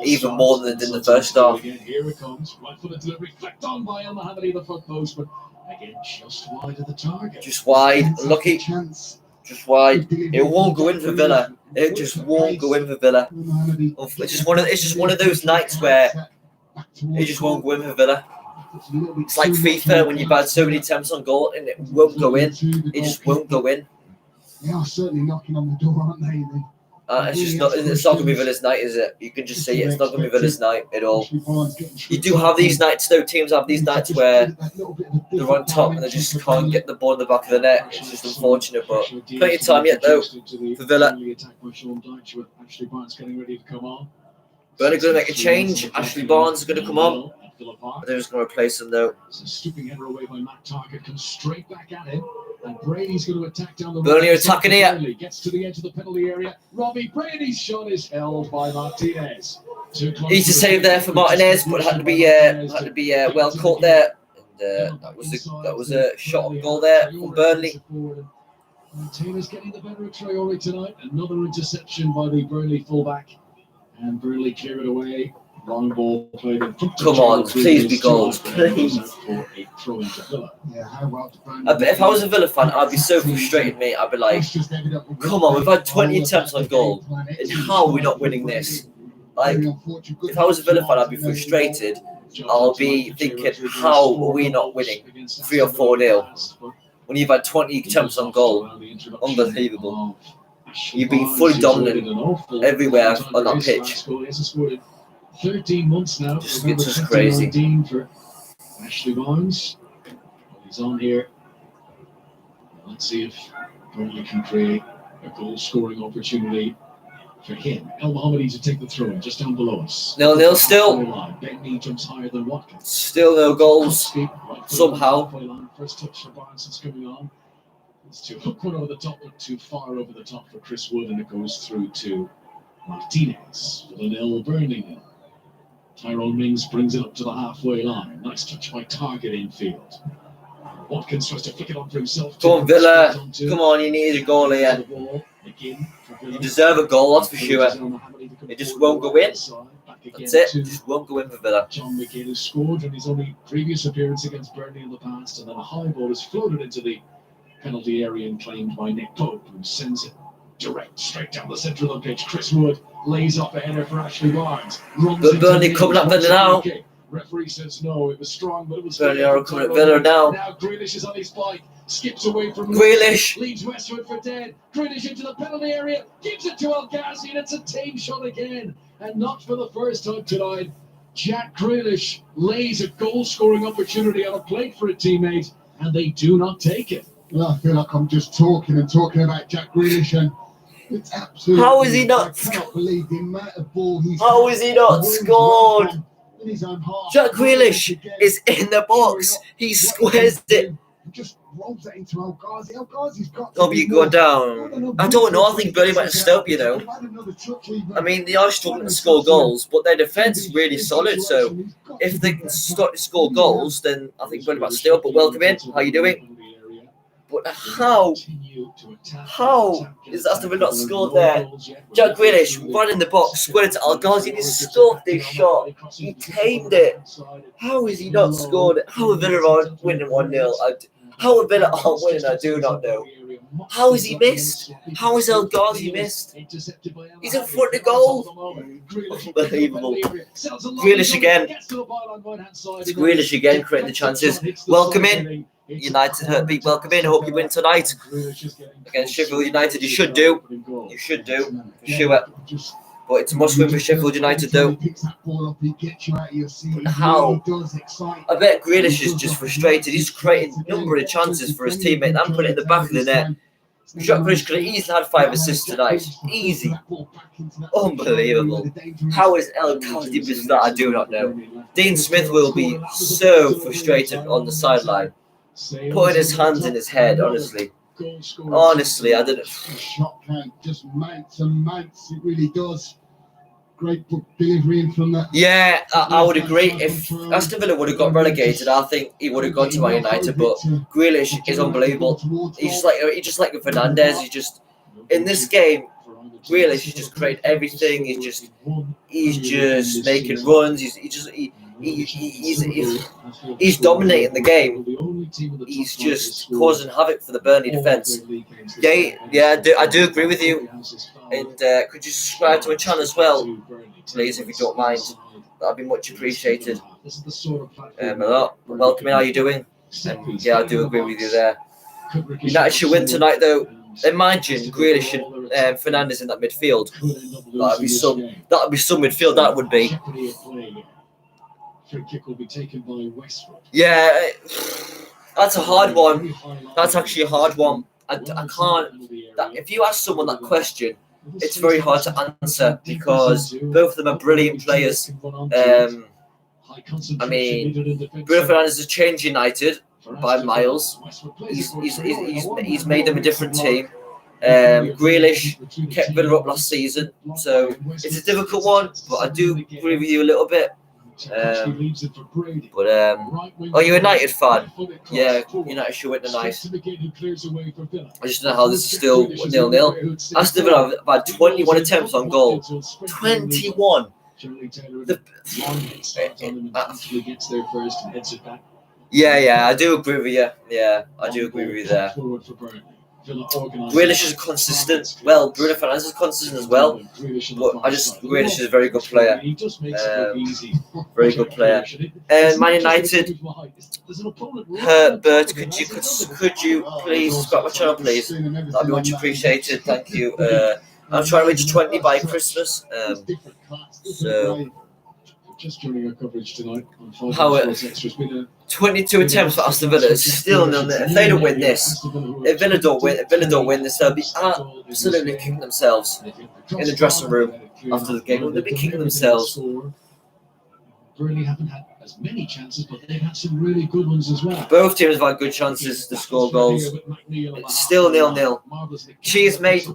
even more than they did in the first half. Here it comes, right foot delivery, flicked on by El Mohammadi, the foot post, but again just wide of the target. Just wide, unlucky. Just wide. It won't go in for Villa. It just won't go in for Villa. It's just one of those nights where it just won't go in for Villa. It's like FIFA when you've had so many attempts on goal and it won't go in. It just won't go in. They are certainly knocking on the door, aren't they? It's not going to be Villa's night, is it? You can just see it. It's not going to be Villa's night at all. You do have these nights, though. Teams have these nights where they're on top and they just can't get the ball in the back of the net. It's just unfortunate, but plenty of time yet, though, for Villa. Burnley going to make a change. Ashley Barnes is going to come on. They're just going to replace him, though. Stooping header away by Matt Target comes straight back at him. And Brady's going to attack down the Burnley are attacking here. Gets to the edge of the penalty area. Robbie Brady's shot is held by Martinez. Easy save there for Martinez, but had to be well caught there. And that was a shot on goal there from Burnley. Martinez getting the better of Traore tonight. Another interception by the Burnley fullback, and Burnley clear it away. Long ball played in front. Come on, please be goals, please. If I was a Villa fan, I'd be so frustrated, mate. I'd be like, come on, we've had 20 attempts on goal, and how are we not winning this? Like, if I was a Villa fan, I'd be frustrated. I'll be thinking, how are we not winning 3 or 4-0 when you've had 20 attempts on goal? Unbelievable. You've been fully dominant everywhere on that pitch. 13 months now. It's just crazy. For Ashley Barnes. He's on here. Let's see if Burnley can create a goal-scoring opportunity for him. El Mohammadi to take the throw in just down below us. 0-0 still. Bentley jumps higher than Watkins. Still no goals. Somehow. First touch for Barnes is coming on. It's to hook one over the top, but too far over the top for Chris Wood, and it goes through to Martinez. For the 0 Burnley. Tyrone Mings brings it up to the halfway line. Nice touch by Target infield. Watkins tries to flick it on for himself. Come on, Villa. Come on, you need a goal here. You deserve a goal, that's for sure. It just won't go in. That's it. It just won't go in for Villa. John McGinn has scored in his only previous appearance against Burnley in the past, and then a high ball is floated into the penalty area and claimed by Nick Pope, who sends it direct straight down the centre of the pitch. Chris Wood lays up a header for Ashley Barnes. But Burnley coming up Villa now. Referee says no, it was strong, but it was. Burnley are coming at Villa now. Now Grealish is on his bike, skips away from Grealish. Leaves westward for dead. Grealish into the penalty area, gives it to El Ghazi, and it's a tame shot again. And not for the first time tonight. Jack Grealish lays a goal-scoring opportunity on a plate for a teammate, and they do not take it. Well, I feel like I'm just talking about Jack Grealish, and it's absolutely. How is he not? I cannot believe the amount of ball he's. How is he not scored? In his own half. Jack Grealish is in the box. He squares it. Just rolls it into El Ghazi. El Ghazi's got. Oh, you go down. I don't know. I think Burnley might stop. You know. I mean, they are struggling to score goals, but their defence is really solid. So if they can start to score goals, then I think Burnley might stay up. But welcome in. How you doing? But how is Aston Villa not scored there? Jack Grealish ran in the box, squared it to El Ghazi, and he stuffed this shot. He tamed it. How is he not scored it? How are Villa winning 1-0? How are Villa aren't winning? I do not know. How is he missed? How is El Ghazi missed? He's in front of the goal. Unbelievable. Grealish again. It's Grealish again creating the chances. Welcome in. United Heartbeat, welcome in. I hope you win tonight against Sheffield United. You should do. You should do. For sure. But it's a must win for Sheffield United, though. How? I bet Grealish is just frustrated. He's created a number of chances for his teammate and put it in the back of the net. Jack Grealish could have easily had 5 assists tonight. Easy. Unbelievable. How is El Ghazi missed that? I do not know. Dean Smith will be so frustrated on the sideline. Putting his hands in his head, honestly. honestly, I didn't. The shot count just mounts and mounts. It really does. Great delivery in from that. Yeah, I would agree. If Aston Villa would have got relegated, I think he would have gone to Man United. But Grealish is unbelievable. He's just like Fernandes. He's just in this game. Grealish has just created everything. He's just making runs. He's dominating the game. He's just causing havoc for the Burnley defence. Yeah, I do agree with you. And could you subscribe to my channel as well, please, if you don't mind? That'd be much appreciated. Welcome, how are you doing? And yeah, I do agree with you there. United should win tonight, though. Imagine Grealish and Fernandes in that midfield. That'd be some midfield. That would be. Yeah, that's a hard one. That's actually a hard one. I can't. If you ask someone that question, it's very hard to answer because both of them are brilliant players. I mean, Bruno Fernandes has changed United by miles. He's made them a different team. Grealish kept Villa up last season, so it's a difficult one. But I do agree with you a little bit. Are you a United fan? Yeah, United should win tonight. I just don't know how this is still 0-0. Aston Villa have had 21 attempts on goal. 21. Yeah, I do agree with you. Yeah, I do agree with you there. Grealish is consistent. Well, Bruno Fernandes is consistent as well. But Grealish is a very good player. Very good player. And Man United. Bert, could you please subscribe my channel, please? That'd be much appreciated. Thank you. I'm trying to reach 20 by Christmas. So. Just joining our coverage tonight on 22 attempts for Aston Villa is still nil. If they don't win this, if Villa don't win this, they'll be absolutely kicking themselves in the dressing room after the game. They'll be kicking themselves. Burnley haven't had as many chances, but they've had some really good ones as well. Both teams have had good chances to score goals. It's still 0-0. Cheers, mate.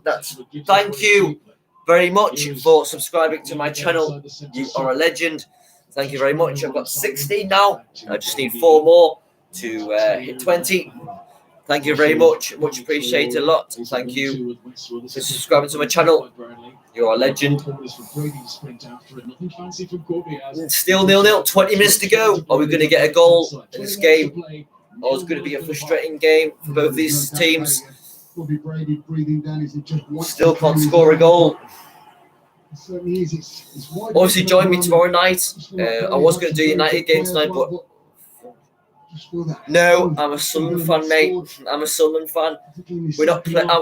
Thank you very much for subscribing to my channel. You are a legend. Thank you very much. I've got 16 now. I just need 4 more to hit 20. Thank you very much. Much appreciated a lot. Thank you for subscribing to my channel. You're a legend. Still 0-0. 20 minutes to go. Are we going to get a goal in this game? Or is it going to be a frustrating game for both these teams? Still can't score a goal. Obviously, join me tomorrow night. I was going to do United game tonight, but no, I'm a Sunderland fan, mate. I'm a Sunderland fan. We're not playing. I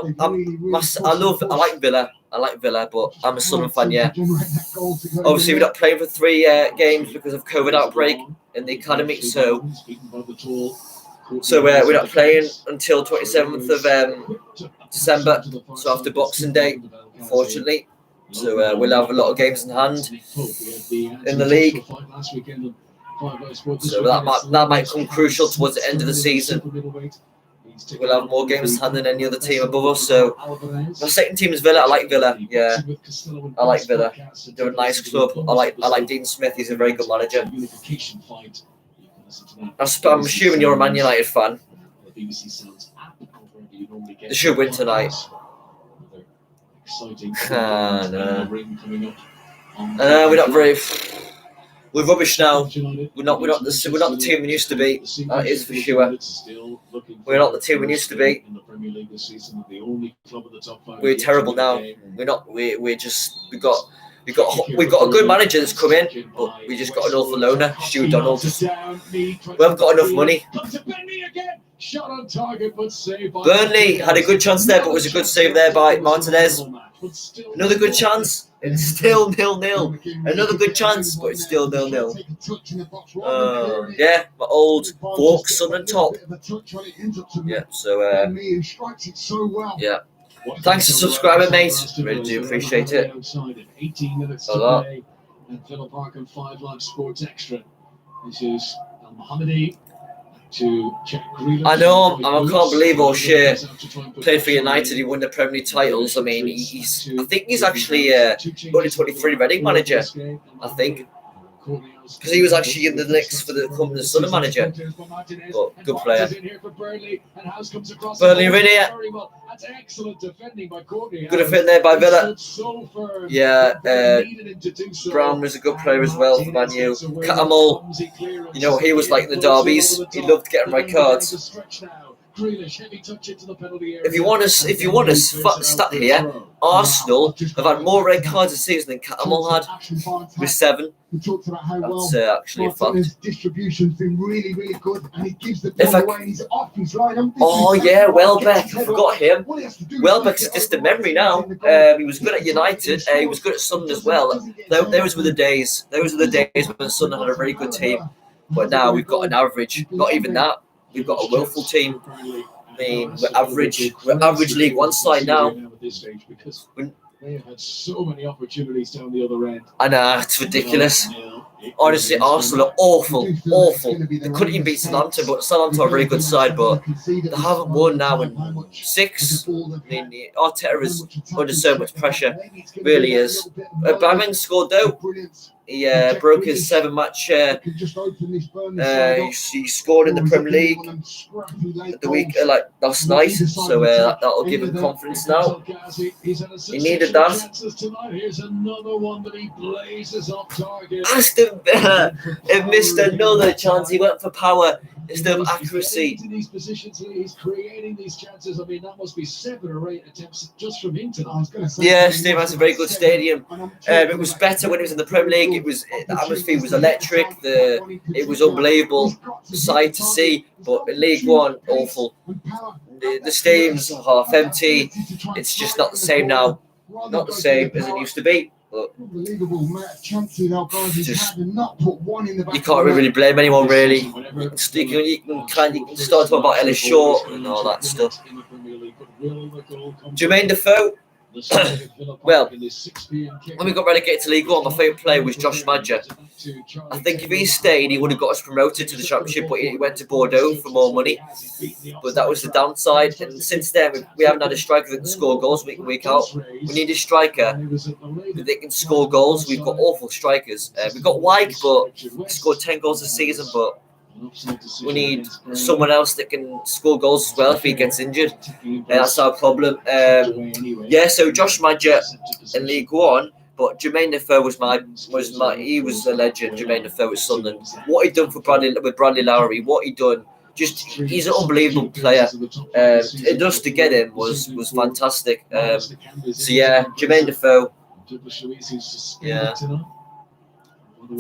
like Villa. I like Villa, but I'm a Sunderland fan. Yeah. Obviously, we're not playing for 3 games because of COVID outbreak in the academy. So we're not playing until 27th of December. So after Boxing Day, unfortunately. So we'll have a lot of games in hand in the league. So that might come crucial towards the end of the season. We'll have more games in hand than any other team above us. So my second team is Villa. I like Villa. Yeah, I like Villa. They're a nice club. I like Dean Smith. He's a very good manager. I'm assuming you're a Man United fan. They should win tonight. No. We're not very. We're rubbish now. We're not the team we used to be. That is for sure. We're not the team we used to be. We're terrible now. We're just we got a good manager that's come in, but we just got an awful owner, Stuart Donald. We haven't got enough money. Burnley had a good chance there, but it was a good save there by Martinez. Another good chance, and it's still 0-0. Another good chance, but it's still 0-0. Yeah, my old Fork Sunderland top. Yeah, so yeah. Thanks for subscribing, mate. Really do appreciate it. A lot. Villa Park and 5 Live Sports Extra. This is Al Mohammadi. to Jack Grealish. I know, I can't believe O'Shea played for United. He won the Premier League titles. I mean, I think he's actually only 23 Reading manager. I think. Because he was actually in the mix for the coming Sunderland manager. But good player. Burnley in here. Good defending there by Villa. Yeah, Brown was a good player as well for Man U. Catamol, you know, he was like in the derbies. He loved getting red cards. If you want a stat here, Arsenal have had more red cards this season than Catamol had, with 7. That's actually a fact. Distribution's been really, really good, and he gives the If ball I- away, and he's off his line. Oh yeah, Welbeck. I forgot him. Welbeck's a distant memory now. He was good at United. He was good at Sunderland as well. Those were the days. Those were the days when Sunderland had a very good team. But now we've got an average. Not even that. We've got a willful team. I mean, we're average. We're average League One side now. They have had so many opportunities down the other end. I know, it's ridiculous. Honestly, Arsenal are awful. They couldn't even beat Southampton, but Southampton are a very good side, but they haven't won now in 6. I mean, Arteta is under so much pressure, really is. Baming scored though. He broke his 7-match. He scored in the Premier League the week last night, so that'll give him confidence now. He needed that. Aston Villa have missed another chance. He went for power instead of accuracy. These positions, he's creating these chances. I mean, that must be 7 or 8 attempts just from him tonight. Yeah, Steve has a very good stadium. It was better when it was in the Premier League. The atmosphere was electric. It was unbelievable sight to see. But in League One, awful. The stadium's half empty. It's just not the same now. Not the same as it used to be. But just, you can't really blame anyone, really. You can start talking about Ellis Short and all that stuff. Jermaine Defoe. Well, when we got relegated to League One, my favourite player was Josh Madger. I think if he stayed, he would have got us promoted to the Championship, but he went to Bordeaux for more money. But that was the downside. And since then, we haven't had a striker that can score goals week in, week out. We need a striker that can score goals. We've got awful strikers. We've got Wyke, but he scored 10 goals this season, but we need someone else that can score goals as well if he gets injured. That's our problem. So Josh Madger in League One, but Jermaine Defoe he was a legend. Jermaine Defoe at Sunderland. What he done for Bradley Lowry, what he done, he's an unbelievable player. Just to get him was fantastic. Jermaine Defoe. Yeah.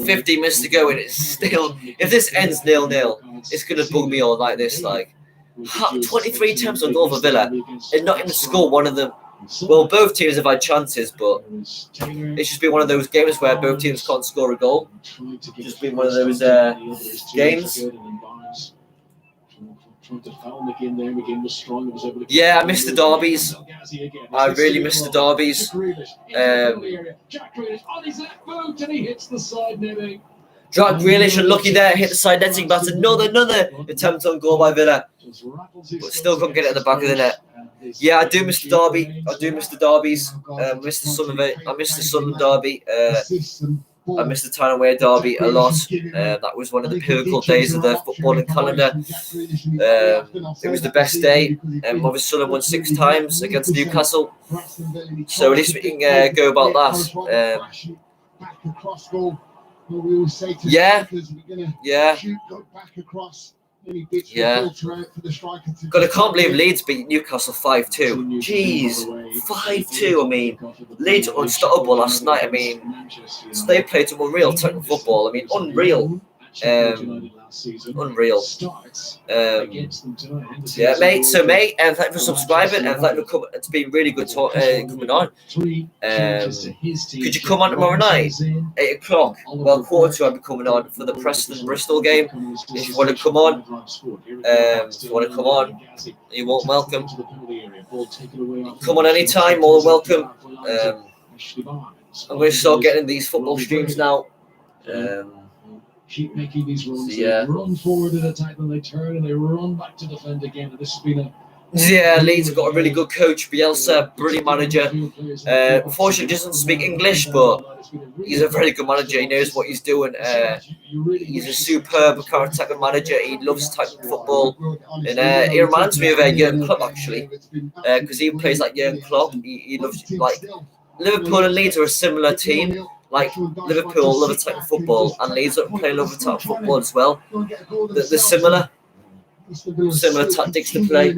50 minutes to go, and it's still. If this ends 0-0, it's gonna bug me all like this. 23 attempts on goal for Villa, and not even score one of them. Well, both teams have had chances, but it's just been one of those games where both teams can't score a goal. Just been one of those games. Yeah, I missed the derbies. I really missed the derbies. Jack Grealish unlucky there, hit the side netting, but another attempt on goal by Villa, but still couldn't get it at the back of the net. Yeah, I do miss the derby. I do miss the derbies. I miss the Sunderland derby. I miss the Town Away derby a lot. That was one of the pinnacle days of the footballing calendar. It was the best day. Obviously, Sunderland won 6 times against Newcastle, so at least we can go about that. Yeah. God, I can't believe Leeds beat Newcastle 5-2. Jeez, 5-2. I mean, Leeds were unstoppable last night. I mean, they played some unreal technical football. I mean, unreal. Unreal. Mate. So, mate, thank you for subscribing, and thank you for coming. It's been really good coming on. Could you come on tomorrow night, 8 o'clock? Well, 1:45 I'll be coming on for the Preston Bristol game. If you want to come on, you're more welcome. Come on anytime, more than welcome. I'm going to start getting these football streams now. keep making these runs. Yeah. They run forward in attack, then they turn and they run back to defend again. And this has been a Yeah, Leeds have got a really good coach, Bielsa, brilliant manager. Unfortunately, doesn't speak English, but he's a very good manager. He knows what he's doing. He's a superb counter-attacking manager. He loves attacking football. And he reminds me of Jurgen Klopp, actually, because he plays like Jurgen Klopp. He loves, like, Liverpool and Leeds are a similar team. Like, Liverpool love attacking football, and Leeds play love attacking football as well. They're similar. Similar tactics to play.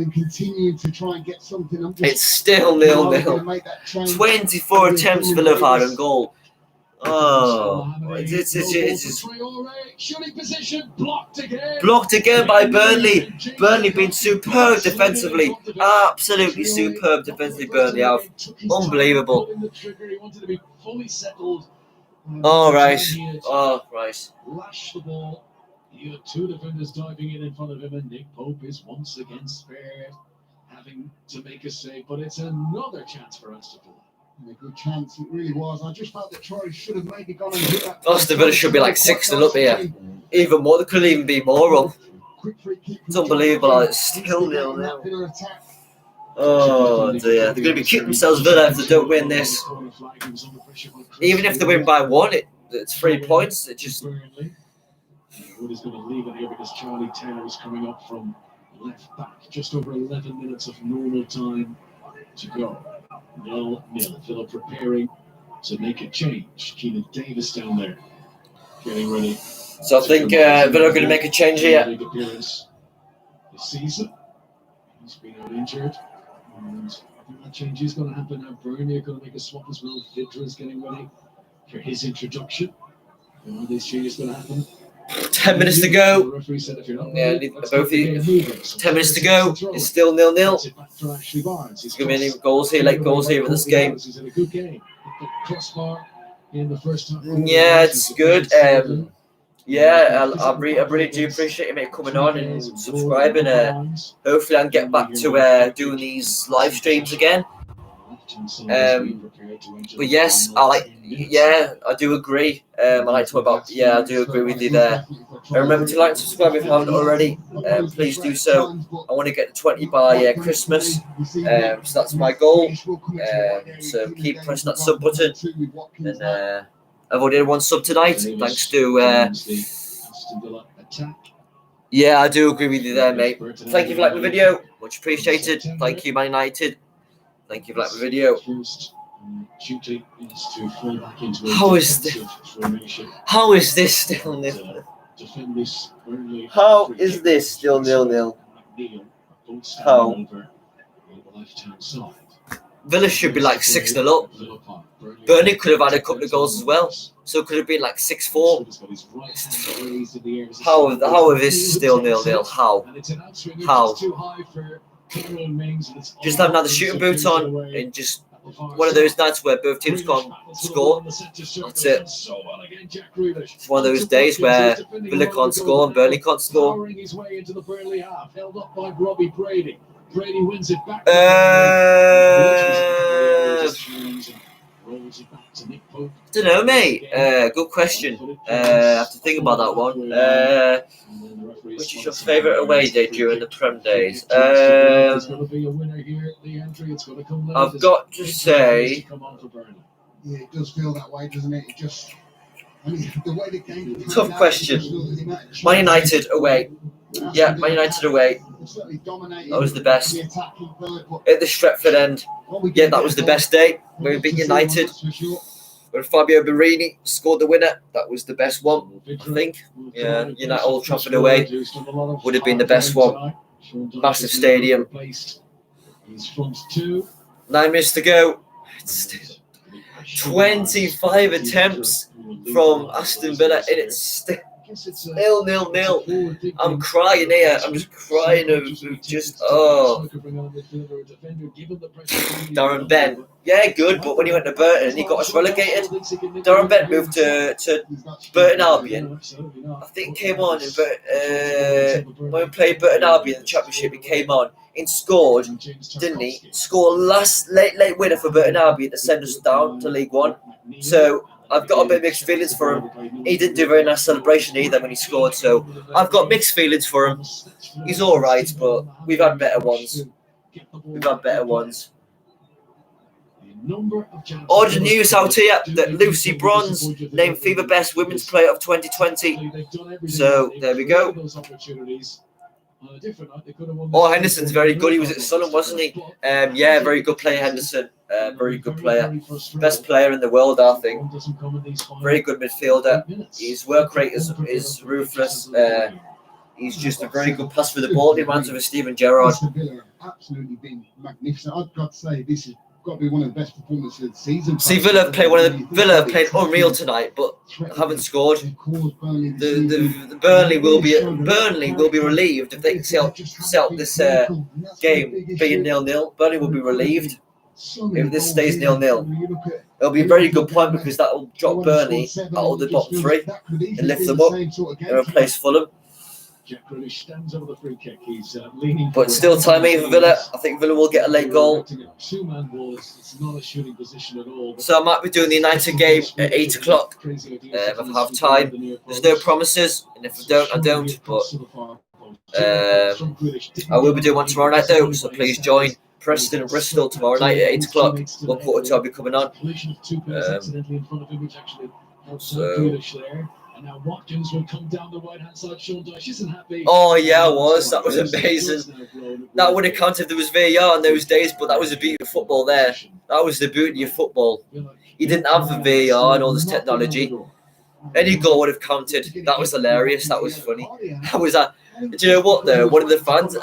It's still 0-0. 24 attempts Villa have had on goal. Oh, it's blocked again by Burnley. Burnley been superb defensively. Absolutely superb defensively, Burnley have. Unbelievable. Oh, right. Oh, right. Lash the ball. You had two defenders diving in front of him, and Nick Pope is once again spared, having to make a save. But it's another chance for Aston Villa. A good chance, it really was. I just felt that Troy should have maybe gone and hit that. Aston Villa should be like 6-0 up here. Even more, there could even be more up. It's unbelievable. It's still 0-0. Oh dear, they're going to be kicking themselves Villa if they don't win this. Even if they win by 1, it's 3 points. It just. Wood is going to leave it here because Charlie Taylor is coming up from left back. Just over 11 minutes of normal time to go. 0-0. Villa preparing to make a change. Keenan Davis down there getting ready. So I think Villa are going to make a change here. Big appearance this season. He's been out injured. And I think that change is going to happen now. Burnley are going to make a swap as well. Vidra is getting ready for his introduction. Are these changes going to happen? 10 minutes to go. Yeah, both of you. 10 minutes to go. It's still 0-0. There's going to be any goals here, late goals here in this game. Yeah, it's good. Yeah, I really do appreciate you coming on and subscribing. Hopefully, I can get back to doing these live streams again. But yes, I do agree. I like to talk about, I do agree with you there. And remember to like and subscribe if you haven't already. Please do so. I want to get to 20 by Christmas. So that's my goal. So keep pressing that sub button. And I've already had 1 sub tonight, thanks to. Yeah, I do agree with you there, mate. Thank you for liking the video. Much appreciated. Thank you, Man United. Thank you for liking the video. How is this still 0-0? How is this still 0-0? How? Villa should be like 6-0 up. Burnley could have had a couple of goals as well, so it could have been like 6-4. How is this still 0-0? How? Just have another shooting boot on and just one of those nights where both teams can't score. That's it. It's one of those days where Villa can't score and Burnley can't score. Don't know, mate. Good question. I have to think about that one. Which is your favourite away day during the Prem days? I've got to say. Yeah, it does feel that way, doesn't it? It just. I mean, the way the game. Tough question. Man United away. Yeah, Man United away. That was the best. At the Stretford end. Yeah, that was the best day. When we beat United. When Fabio Borini scored the winner, that was the best one, I think. Yeah, United Old Trafford away would have been the best one. Massive stadium. 9 minutes to go. It's still 25 attempts from Aston Villa, and it's still 0-0. I'm crying here. I'm just crying of just Darren Bent. Yeah, good, but when he went to Burton, he got us relegated. Darren Bent moved to Burton Albion. I think he came on when we played Burton Albion in the Championship. He came on and scored, didn't he? Scored late winner for Burton Albion to send us down to League One. So I've got a bit of mixed feelings for him. He didn't do a very nice celebration either when he scored, so I've got mixed feelings for him. He's all right, but we've had better ones. We've had better ones. Origin news out here that Lucy Bronze named FIBA Best Women's Player of 2020. So there we go. Oh, Henderson's very good. He was at Sunderland, wasn't he? Yeah, very good player, Henderson. Very good player. Best player in the world, I think. Very good midfielder. His work rate is ruthless. He's just a very good pass for the ball. He reminds me of Steven Gerrard. Absolutely been magnificent. I've got to say, this has got to be one of the best performances of the season. See, Villa have played unreal tonight, but haven't scored. The Burnley will be relieved if they can sell this game being 0-0. Burnley will be relieved if this stays 0-0. It'll be a very good point because that will drop Burnley out of the bottom three and lift them up and replace Fulham. But still timing for Villa. I think Villa will get a late goal. So I might be doing the United game at 8 o'clock at half time. There's no promises, and if I don't, I don't. But I will be doing one tomorrow night though, so please join. Preston and Bristol tomorrow night at 8 o'clock. 1:45 I'll be coming on. And now Watkins will come down the right-hand side. Sean Dyche isn't happy. Oh, yeah, I was. That was amazing. That would have counted if there was VAR in those days, but that was the beauty of football there. That was the beauty of football. He didn't have the VAR and all this technology. Any goal would have counted. That was hilarious. That was funny. That was a... Do you know what, though? One of the fans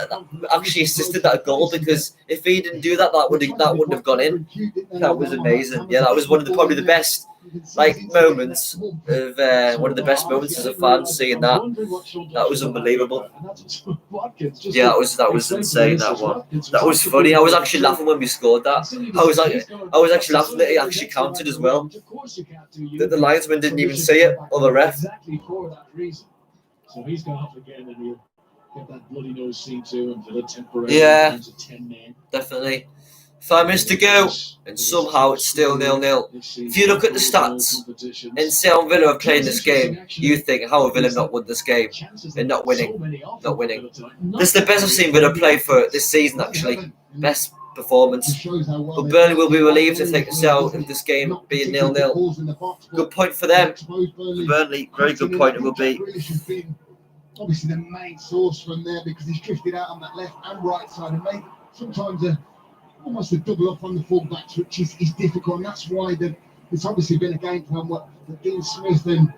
actually assisted that goal because if he didn't do that, that wouldn't have gone in. That was amazing. Yeah, that was one of probably the best moments of one of the best moments as a fan seeing that. That was unbelievable. Yeah, that was insane. That one. That was funny. I was actually laughing when we scored that. I was actually laughing that it actually counted as well. That the linesman didn't even see it or the ref. So he's gone off again and he'll get that bloody nose seen to and Villa temporarily. Yeah, definitely. 5 minutes to go, and somehow it's still 0-0. If you look at the stats and see how Villa have played this game, you think, how have Villa not won this game? They're not winning. Not winning. This is the best I've seen Villa play for this season, actually. Best performance. But Burnley will be relieved if they can sell this game being 0-0. Good point for them. For Burnley, very good point it will be. Obviously the main source from there because he's drifted out on that left and right side and made sometimes almost a double up on the full-backs, which is difficult, and that's why it's obviously been a game plan that Dean Smith and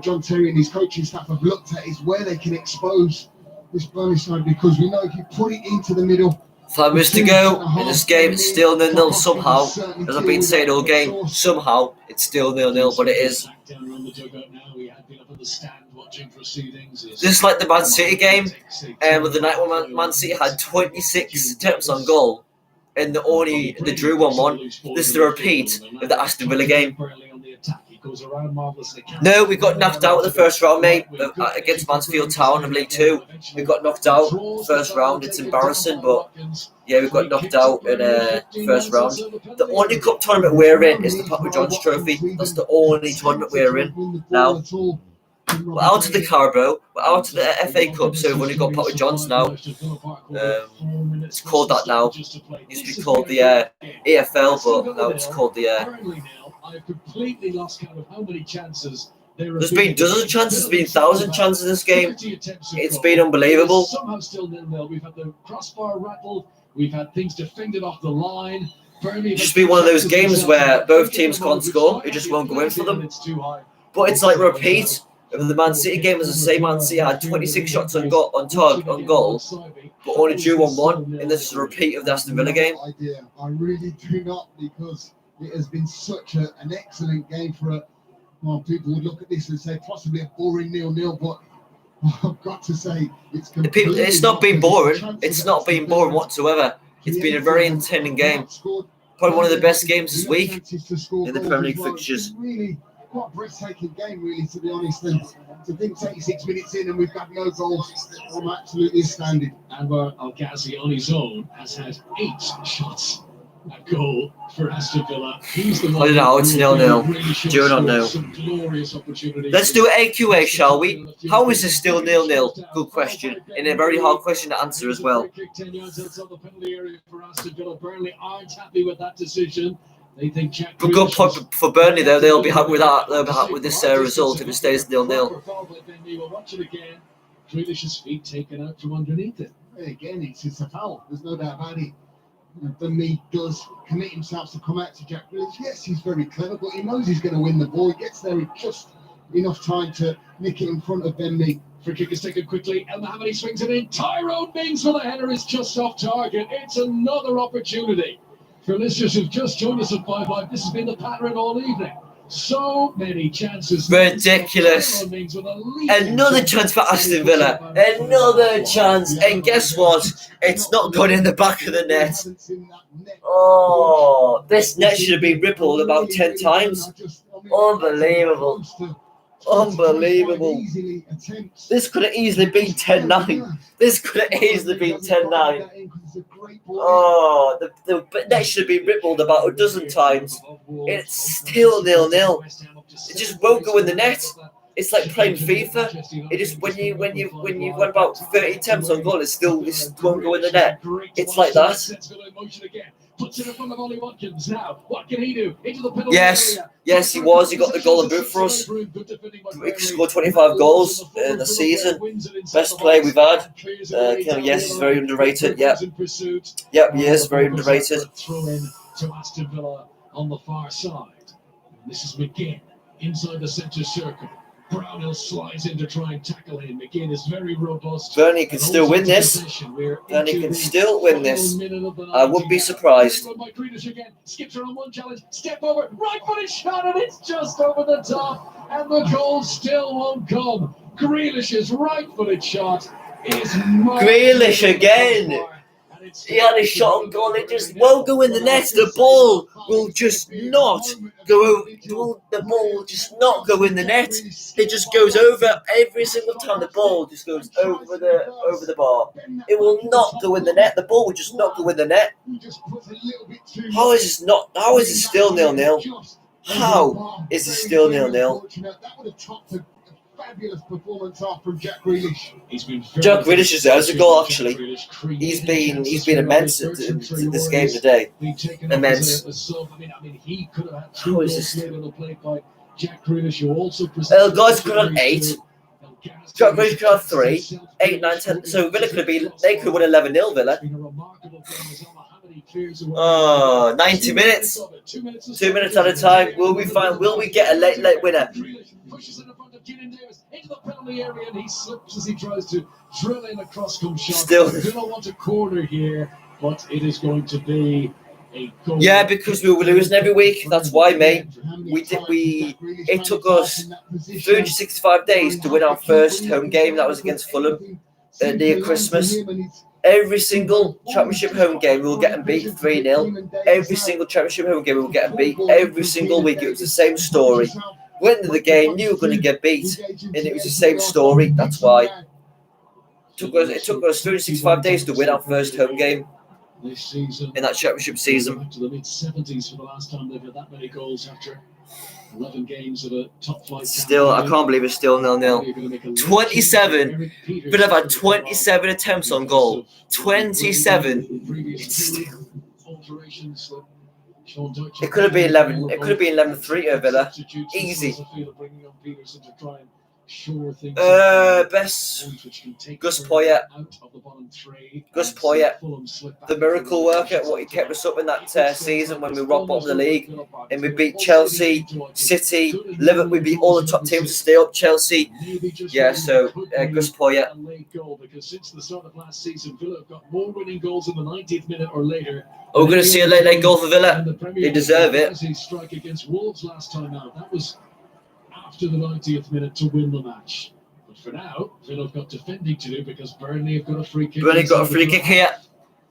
John Terry and his coaching staff have looked at is where they can expose this Burnley side, because we know if you put it into the middle. 5 minutes to go in this game. It's still 0-0 somehow, as I've been saying all game. Somehow it's still 0-0, but it is. Just like the Man City game, with the night when Man City had 26 attempts on goal, and they drew 1-1. This is the repeat of the Aston Villa game. No, we got knocked out in the first round, mate, against Mansfield Town of League 2. We got knocked out first round. It's embarrassing, but yeah, we got knocked out in the first round. The only cup tournament we're in is the Papa John's Trophy. That's the only tournament we're in now. We're out of the Carabao, we're out of the FA Cup, so we've only got Papa John's now. It's called that now. It used to be called the EFL, but now it's called the... I've completely lost count of how many chances there's been dozens of chances, there's been 1,000 chances in this game. It's been unbelievable. Somehow still 0-0. We've had the crossbar rattled, we've had things defended off the line. It's just been one of those games where both teams can't score, it just won't go in for them. But it's like repeat of the Man City game, as I say, Man City had 26 shots on goal, but only drew 1-1, and this is a repeat of the Aston Villa game. I really do not, because it has been such an excellent game for people would look at this and say possibly a boring 0-0, but I've got to say it's not been boring. It's not been boring whatsoever. It's been a very entertaining game. Probably one of the best games this week in the Premier League fixtures. Really quite a breathtaking game, really, to be honest. And to think 86 minutes in and we've got no goals, I'm absolutely astounded. Anwar El Ghazi on his own has had 8 shots A goal for Aston Villa. He's the I one don't know, it's who 0-0. really should Do not score know. some glorious opportunities. Let's do AQA, shall we? How is this still 0-0? Good question. And a very hard question to answer as well. 10 yards outside the penalty area for Aston Villa. Burnley aren't happy with that decision. They think Jack But good Grealish point is- for Burnley, though. They'll be happy with that. They'll be happy with this result if it stays 0-0. Proper foul by Ben Mee. We'll watch it again. Grealish's feet taken out from underneath it. Again, it's a foul. There's no doubt about it. Burnley does commit himself to come out to Jack Grealish. Yes, he's very clever, but he knows he's going to win the ball. He gets there in just enough time to nick it in front of Ben Mee. Free kick is taken quickly. El Mohammadi swings it in. Tyrone Mings for the header is just off target. It's another opportunity. For listeners who've just joined us at 5-5, this has been the pattern all evening. So many chances. Ridiculous. Tyrone Mings with a leading Another chance for Aston Villa. Another chance. And guess what? It's not gone in the back of the net. Oh, this net should have been rippled about 10 times. Unbelievable. Unbelievable. This could have easily been 10-9. This could have easily been 10-9. Oh, the net should have been rippled about a dozen times. It's still 0-0. It just won't go in the net. It's like playing FIFA. It just when you got about 30 attempts on goal, it won't go in the net. It's like that. Puts it in front of Ollie Watkins now. What can he do? Into the penalty Yes, area. yes, he was. He got the golden boot for us. He scored 25 goals in the season. Best player we've had. Yes, he's very underrated. Yep, he is very underrated. Throw in to Aston Villa on the far side. This is McGinn inside the centre circle. Brownhill slides in to try and tackle him. McGinn is very robust. Burnley can still win this. Burnley can still win this. I wouldn't be surprised. Skips around one challenge. Step over. Right footed shot, and it's just over the top. And the goal still won't come. Grealish's right footed shot is Grealish again. He had a shot on goal. It just won't go in the net. The ball will just not go. The ball will just not go in the net. It just goes over every single time. The ball just goes over the bar. It will not go in the net. The ball will just not go in the net. How is this not? How is it still 0-0? How is it still 0-0? Fabulous performance off from Jack Grealish. Jack Grealish deserves a goal. Actually, he's been immense in this game today. Immense. He could have had How is this? Jack Grealish, who also Guys could have 8. Jack Grealish could have 3, 8, 9, 10. So Villa could have been. They could have won 11-0. Villa. Oh, 90 minutes. 2 minutes at a time. Will we get a late winner? Pushes in front of Kieran Davis into the penalty area, and he slips as he tries to drill in a cross-come shot. Still. Villa want a corner here, but it is going to be a goal. Yeah, because we were losing every week. That's why, mate. It took us 365 days to win our first home game. That was against Fulham near Christmas. Every single championship home game, we were getting beat 3-0. Every single championship home game, we were getting beat. Every single week, it was the same story. Went into the game, knew we were going to get beat, and it was the same story. That's why. It took us 365 days to win our first home game in that championship season. To the mid-70s for the last time they've had that many goals after 11 games of a top flight. Still, I can't believe it's still 0-0. 27. But I've had 27 attempts on goal. 27. It's still. It could have been 11. It could have been 11-3 to Villa. Easy. Best Gus Poyet. Gus Poyet, the miracle worker. What he kept us up in that season when we rocked bottom of the league, and we beat Chelsea, City, Liverpool. We beat all the top teams to stay up. Chelsea, yeah. So Gus Poyet. Because since the start of last season, Villa have got more winning goals in the 90th minute or later. We're going to see a late goal for Villa. They deserve it. Strike against Wolves last time out. That was after the 90th minute to win the match. But for now, Villa have got defending to do because Burnley have got a free kick. Burnley got a free kick here.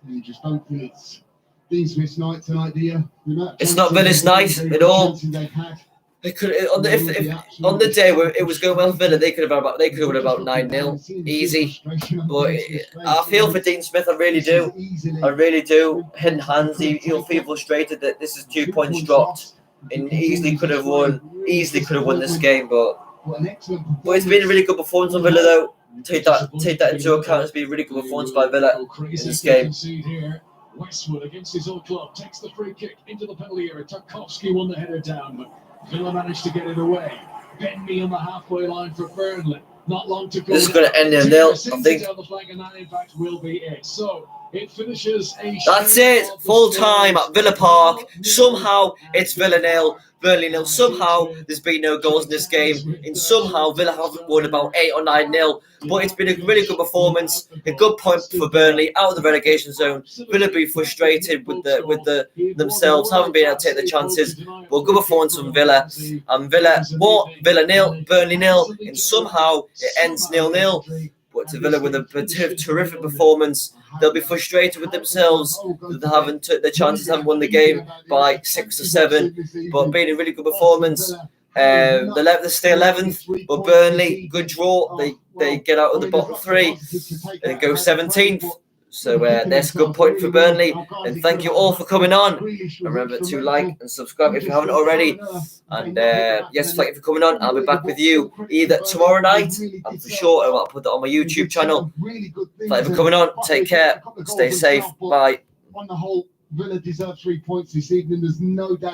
You just don't think it's Dean Smith's night tonight, do you? It's not Villa's night at all. They could on the day where it was going well for Villa, they could have won about 9-0 easy. But I feel for Dean Smith, I really do. Hidden hands, he'll feel frustrated that this is 2 points dropped, and easily could have won this game. But it's been a really good performance on Villa though. Take that into account. It's been a really good performance by Villa in this game. Westwood against his old club takes the free kick into the penalty area. Tarkovsky won the header down, but Villa managed to get it away. Benby on the halfway line for Burnley. Not long to go. This is going to end 0-0, I think. Down the flank, and that in fact will be it. So it finishes That's it. Full time at Villa Park. Somehow it's Villa 0, Burnley 0. Somehow there's been no goals in this game, and somehow Villa haven't won about 8 or 9-0. But it's been a really good performance, a good point for Burnley out of the relegation zone. Villa be frustrated with themselves, haven't been able to take the chances. But good performance from Villa. And Villa 0, Burnley 0, and somehow it ends 0-0. But to Villa with a terrific performance, they'll be frustrated with themselves that they haven't took the chances, haven't won the game by 6 or 7. But being a really good performance. They stay 11th, but Burnley, good draw. They get out of the bottom 3 and go 17th. So that's a good point for Burnley. And thank you all for coming on. Remember to like and subscribe if you haven't already. And yes, thank you for coming on. I'll be back with you either tomorrow night, and for sure I'll put that on my YouTube channel. Thank you for coming on. Take care. Stay safe. Bye. On the whole, Villa deserve 3 points this evening. There's no doubt.